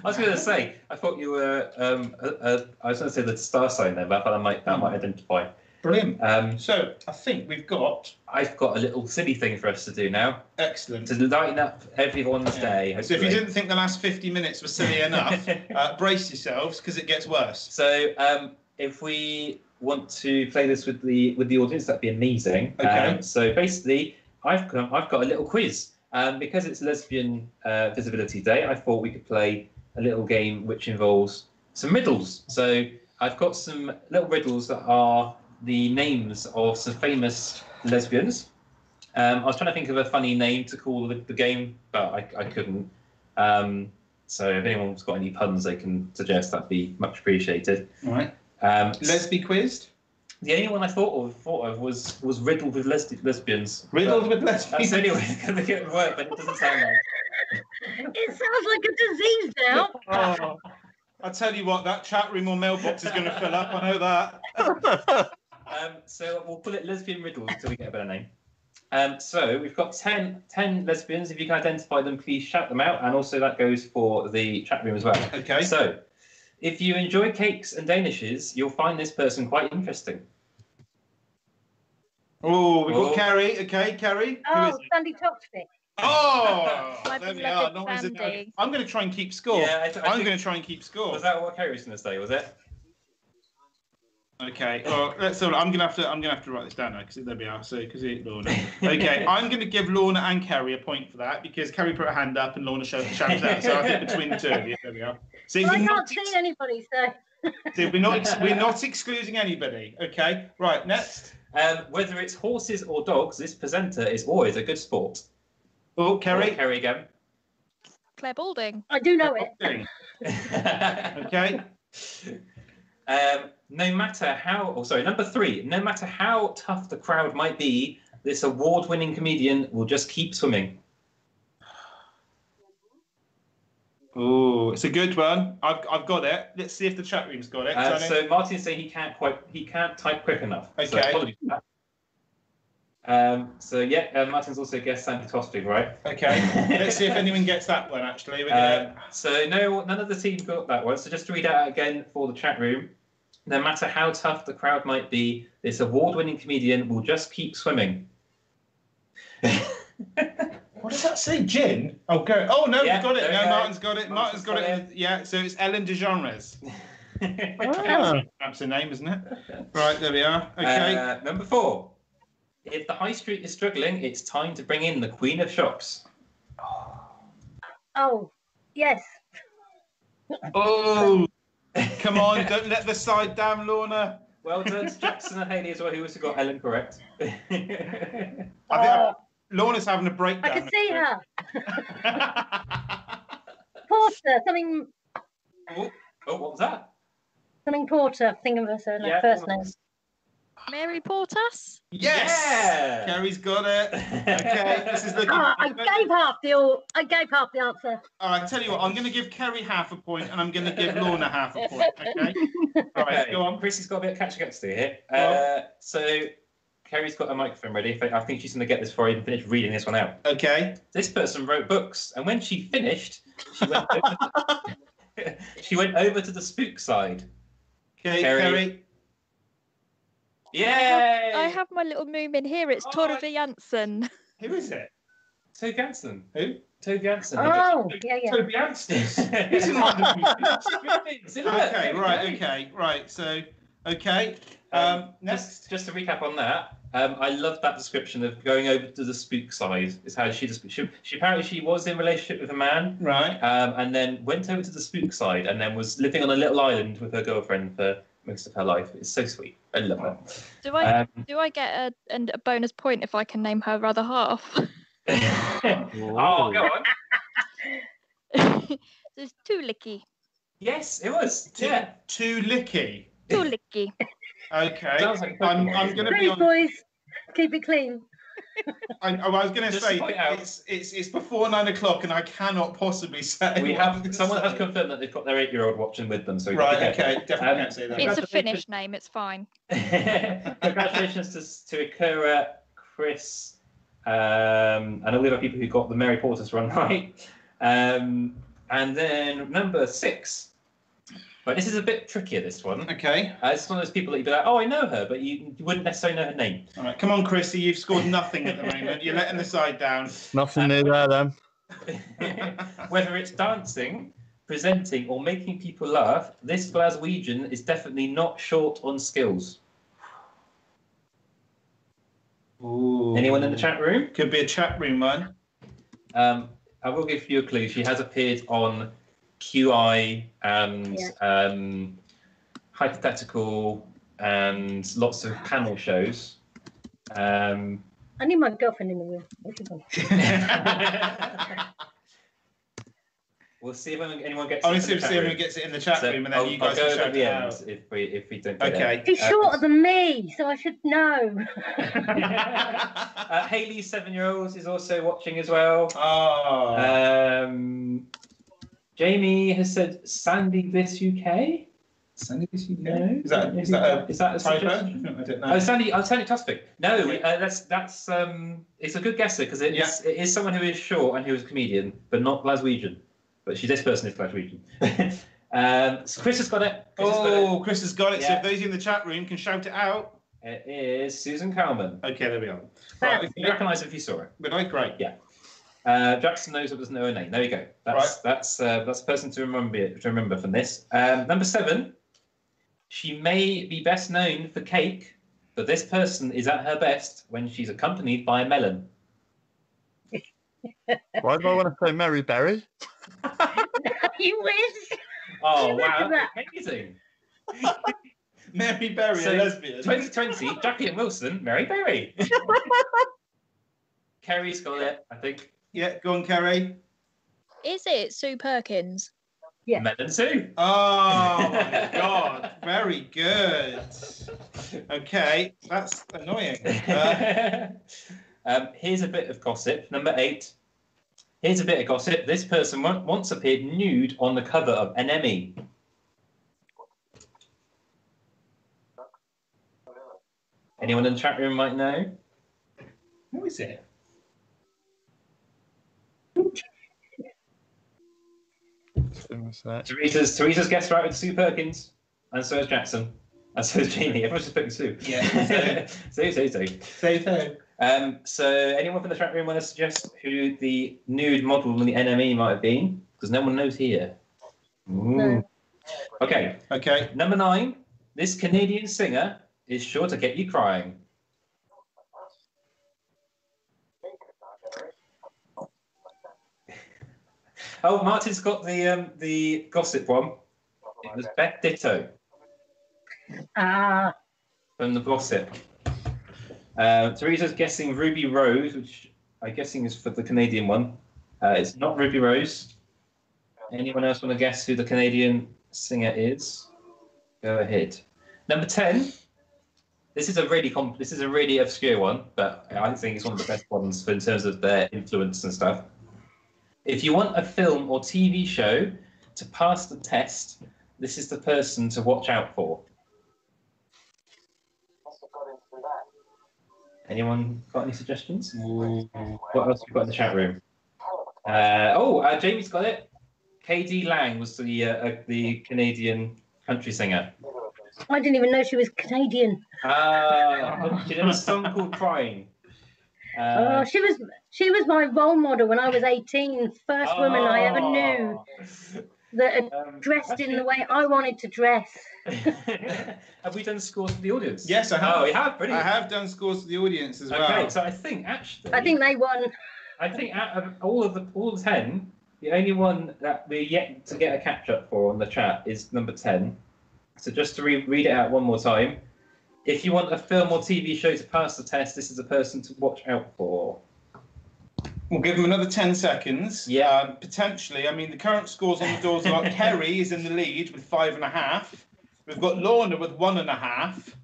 was going to say, I thought you were. I was going to say the star sign there, but I thought that might identify. Brilliant. So I think I've got a little silly thing for us to do now. Excellent. To lighten up everyone's day. So if you didn't think the last 50 minutes were silly enough, brace yourselves because it gets worse. So if we want to play this with the audience, that'd be amazing. Okay. So basically, I've got a little quiz. Because it's Lesbian Visibility Day, I thought we could play a little game which involves some riddles. So I've got some little riddles that are the names of some famous lesbians. I was trying to think of a funny name to call the game, but I couldn't. So if anyone's got any puns they can suggest, that'd be much appreciated. All right. Lesbi quizzed? The only one I thought of was riddled with lesbians. Riddled with lesbians? That's anyway, going to get work, but it doesn't sound like. It sounds like a disease now. Oh, I tell you what, that chat room or mailbox is going to fill up. I know that. So we'll call it lesbian riddles until we get a better name. So we've got 10 lesbians. If you can identify them, please shout them out. And also that goes for the chat room as well. Okay. So if you enjoy cakes and danishes, you'll find this person quite interesting. Oh, we've got Carrie. Okay, Carrie. Oh, Sandy Topstick. Oh, My there we beloved are. Sandy. I'm going to try and keep score. Yeah, I'm going to try and keep score. Was that what Carrie was going to say? Was it? Okay. Well, I'm going to have to write this down now because there we are. So because Lorna. Okay, I'm going to give Lorna and Carrie a point for that because Carrie put her hand up and Lorna shouted out. So I think between the two of you, there we are. So Well, I can't see anybody, so. So we're not excluding anybody. Okay. Right. Next. Whether it's horses or dogs, this presenter is always a good sport. Oh, Carrie. Carrie again. Claire Balding. I do know it. Okay. No matter how, number 3. No matter how tough the crowd might be, this award-winning comedian will just keep swimming. Oh, it's a good one. I've got it. Let's see if the chat room's got it. So Martin's saying he can't type quick enough. Okay. So apologies for that. Martin's also guessed Sandy Tostig, right? Okay. Let's see if anyone gets that one. Actually, so none of the team got that one. So just to read out again for the chat room. No matter how tough the crowd might be, this award-winning comedian will just keep swimming. What does that say? Gin? Oh, go. Oh no, Yeah, we've got it. there No, we go. Martin's got it. Martin's got it. Yeah. So it's Ellen DeGeneres. That's a name, isn't it? Right, there we are. Okay. Number 4. If the high street is struggling, it's time to bring in the queen of shops. Oh, yes. Oh, come on! Don't let the side down, Lorna. Well done to Jackson and Haley as well, who also got Ellen correct. I think Lorna's having a breakdown. I can see her. Porter, something. Oh, what was that? Something Porter. Think of her first name. Mary Portas. Yes. Yeah. Carrie's got it. Okay. This is the. I gave half the answer. I tell you what, I'm going to give Carrie half a point, and I'm going to give Lorna half a point. Okay. All right, go on. Chrissy's got a bit of catching up to do here. So Carrie's got a microphone ready. I think she's going to get this before I even finish reading this one out. Okay. This person wrote books, and when she finished, she went over to the spook side. Okay, Carrie. Yay! I have my little moomin here. It's Torvi Janssen. Who is it? Toby Jansen. Who? Toby Jansen. Oh, yeah. Toby Jansen. He's in London. Okay, right. So, okay. Next. Just to recap on that, I love that description of going over to the spook side. Is how she apparently she was in a relationship with a man, right? And then went over to the spook side, and then was living on a little island with her girlfriend for most of her life. It's so sweet. I love her. Do I get a bonus point if I can name her other half? Oh, go on. There's Tulicky. Yes, it was. Too licky. Tulicky. Okay. Like I'm going to be Please, on. boys, keep it clean. I was going to Just say to point out- it's before 9 o'clock, and I cannot possibly say. Someone has confirmed that they've got their 8-year-old watching with them. So Right. Okay. Definitely can't say that. It's a Finnish name. It's fine. Congratulations to Akira, Chris, and all the other people who got the Mary Portas run right. And then number 6. But this is a bit trickier, this one. Okay. It's one of those people that you'd be like, oh, I know her, but you wouldn't necessarily know her name. All right, come on, Chrissy. You've scored nothing at the moment. You're letting the side down. Nothing new there then. Whether it's dancing, presenting, or making people laugh, this Glaswegian is definitely not short on skills. Ooh. Anyone in the chat room? Could be a chat room one. I will give you a clue. She has appeared on QI and Hypothetical and lots of panel shows. I need my girlfriend in the room. We'll see if anyone gets. Honestly, see if anyone gets it in the chat room, and then you guys can shout it out. If we don't get Okay. She's shorter than me, so I should know. Hayley, 7-year-old, is also watching as well. Oh. Jamie has said Sandy Bliss UK. Sandy Bliss UK? No. Is that a suggestion? I don't know. Oh, Sandy Tusvik. No, that's it's a good guesser because it is someone who is short and who is a comedian, but not Glaswegian. But this person is Glaswegian. So Chris has got it. Chris has got it. Yeah. So if those in the chat room can shout it out. It is Susan Calman. Okay, there we are. Right, you recognise if you saw it. Would I? Great. Yeah. Jackson knows it doesn't know her name. There we go. That's a person to remember from this. Number 7. She may be best known for cake, but this person is at her best when she's accompanied by a melon. Why do I want to say Mary Berry? You wish. Oh, wow. Amazing. Mary Berry, a lesbian. 2020, Jackie and Wilson, Mary Berry. Kerry's got it, I think. Yeah, go on, Kerry. Is it Sue Perkins? Yeah. Melon Sue. Oh, my God. Very good. Okay, that's annoying. Here's a bit of gossip. Number 8. Here's a bit of gossip. This person once appeared nude on the cover of NME. Anyone in the chat room might know? Who is it? Teresa's guessed right with Sue Perkins, and so is Jackson, and so is Jamie. Everyone's just picking Sue. Yeah. Sue. So anyone from the chat room want to suggest who the nude model in the NME might have been? Because no one knows here. No. Okay. Number 9. This Canadian singer is sure to get you crying. Oh, Martin's got the gossip one. It was Beth Ditto. From the gossip. Teresa's guessing Ruby Rose, which I'm guessing is for the Canadian one. It's not Ruby Rose. Anyone else want to guess who the Canadian singer is? Go ahead. Number 10. This is a really obscure one, but I think it's one of the best ones in terms of their influence and stuff. If you want a film or TV show to pass the test, this is the person to watch out for. Anyone got any suggestions? What else have we got in the chat room? Jamie's got it. KD Lang was the Canadian country singer. I didn't even know she was Canadian. She did a song called Crying. She was my role model when I was 18. First woman I ever knew that dressed in the way I wanted to dress. Have we done scores for the audience? Yes, I have. Oh, we have. Brilliant. I have done scores for the audience as well. Okay, so I think they won. I think out of all the 10, the only one that we're yet to get a catch up for on the chat is number 10. So just to read it out one more time. If you want a film or TV show to pass the test, this is a person to watch out for. We'll give them another 10 seconds. Yeah. Potentially. I mean, the current scores on the doors are Kerry is in the lead with 5.5. We've got Lorna with 1.5.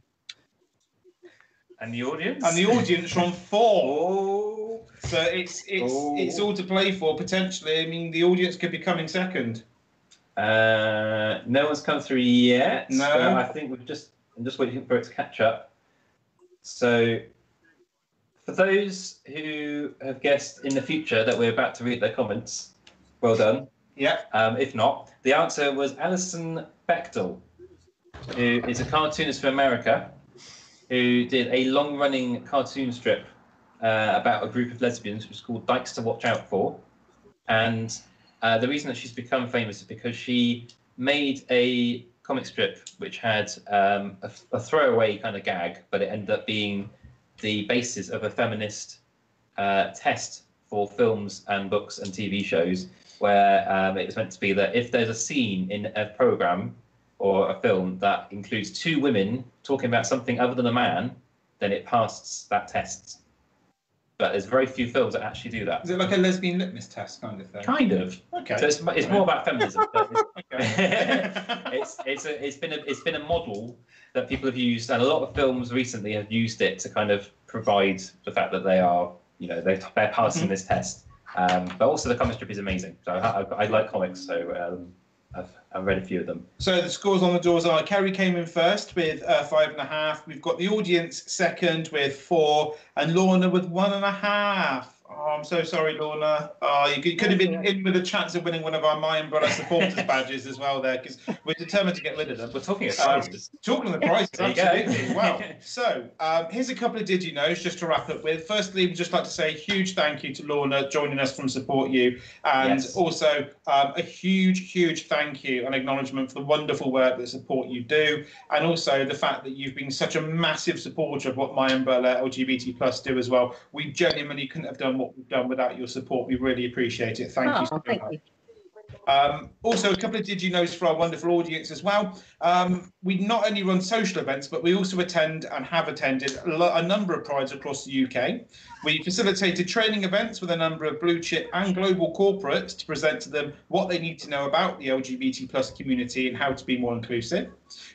And the audience? And the audience are on 4. So it's all to play for, potentially. I mean, the audience could be coming second. No one's come through yet. No. So I think I'm just waiting for it to catch up. So for those who have guessed in the future that we're about to read their comments, well done. Yeah. If not, the answer was Alison Bechdel, who is a cartoonist from America, who did a long-running cartoon strip about a group of lesbians, which was called Dykes to Watch Out For. And the reason that she's become famous is because she made a comic strip which had a throwaway kind of gag, but it ended up being the basis of a feminist test for films and books and TV shows, where it was meant to be that if there's a scene in a program or a film that includes two women talking about something other than a man, then it passes that test. But there's very few films that actually do that. Is it like a lesbian litmus test kind of thing? Kind of. Okay. So it's more about feminism. But it's been a model that people have used, and a lot of films recently have used it to kind of provide the fact that they are, they're passing this test. But also the comic strip is amazing. So I like comics, so I've read a few of them. So the scores on the doors are: Kerry came in first with 5.5. We've got the audience second with 4, and Lorna with 1.5. Oh, I'm so sorry, Lorna. Oh, you could have been in with a chance of winning one of our MyUmbrella supporters badges as well there, because we're determined to get rid of them. We're talking about prizes. Talking of the prizes, absolutely. Wow. So here's a couple of Did You Knows just to wrap up with. Firstly, we'd just like to say a huge thank you to Lorna joining us from Support You, and also a huge thank you and acknowledgement for the wonderful work that Support You do, and also the fact that you've been such a massive supporter of what MyUmbrella LGBT+ do as well. We genuinely couldn't have done what we've done without your support. We really appreciate it. Thank you so much. Also, a couple of Did You Knows for our wonderful audience as well. We not only run social events, but we also attend and have attended a number of prides across the UK. We facilitated training events with a number of blue chip and global corporates to present to them what they need to know about the LGBT+ community and how to be more inclusive.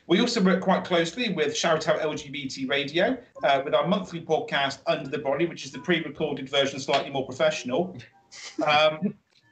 We also work quite closely with Shout Out LGBT Radio with our monthly podcast Under The Brolly, which is the pre-recorded version, slightly more professional.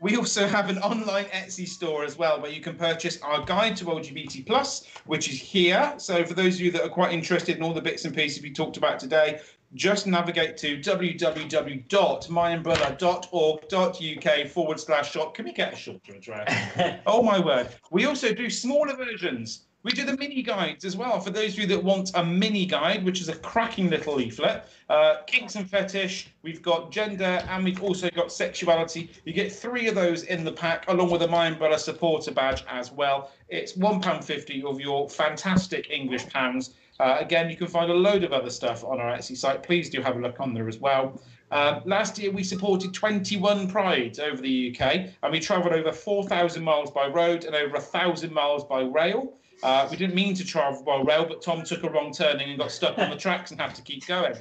We also have an online Etsy store as well, where you can purchase our guide to LGBT+, which is here. So for those of you that are quite interested in all the bits and pieces we talked about today, just navigate to www.myumbrella.org.uk/shop. Can we get a shorter address? Oh, my word. We also do smaller versions. We do the mini guides as well. For those of you that want a mini guide, which is a cracking little leaflet, kinks and fetish, we've got gender, and we've also got sexuality. You get 3 of those in the pack, along with a MyUmbrella supporter badge as well. It's £1.50 of your fantastic English pounds. Again, you can find a load of other stuff on our Etsy site. Please do have a look on there as well. Last year, we supported 21 prides over the UK, and we travelled over 4,000 miles by road and over 1,000 miles by rail. We didn't mean to travel by rail, but Tom took a wrong turning and got stuck on the tracks and had to keep going.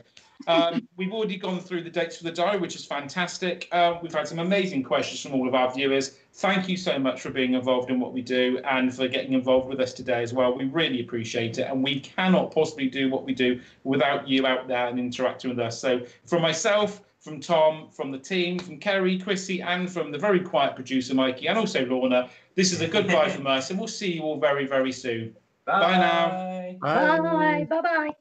We've already gone through the dates for the diary, which is fantastic. We've had some amazing questions from all of our viewers. Thank you so much for being involved in what we do and for getting involved with us today as well. We really appreciate it, and we cannot possibly do what we do without you out there and interacting with us. So from myself, from Tom, from the team, from Kerry, Chrissy, and from the very quiet producer, Mikey, and also Lorna, this is a goodbye from us, and we'll see you all very, very soon. Bye now. Bye. Bye-bye.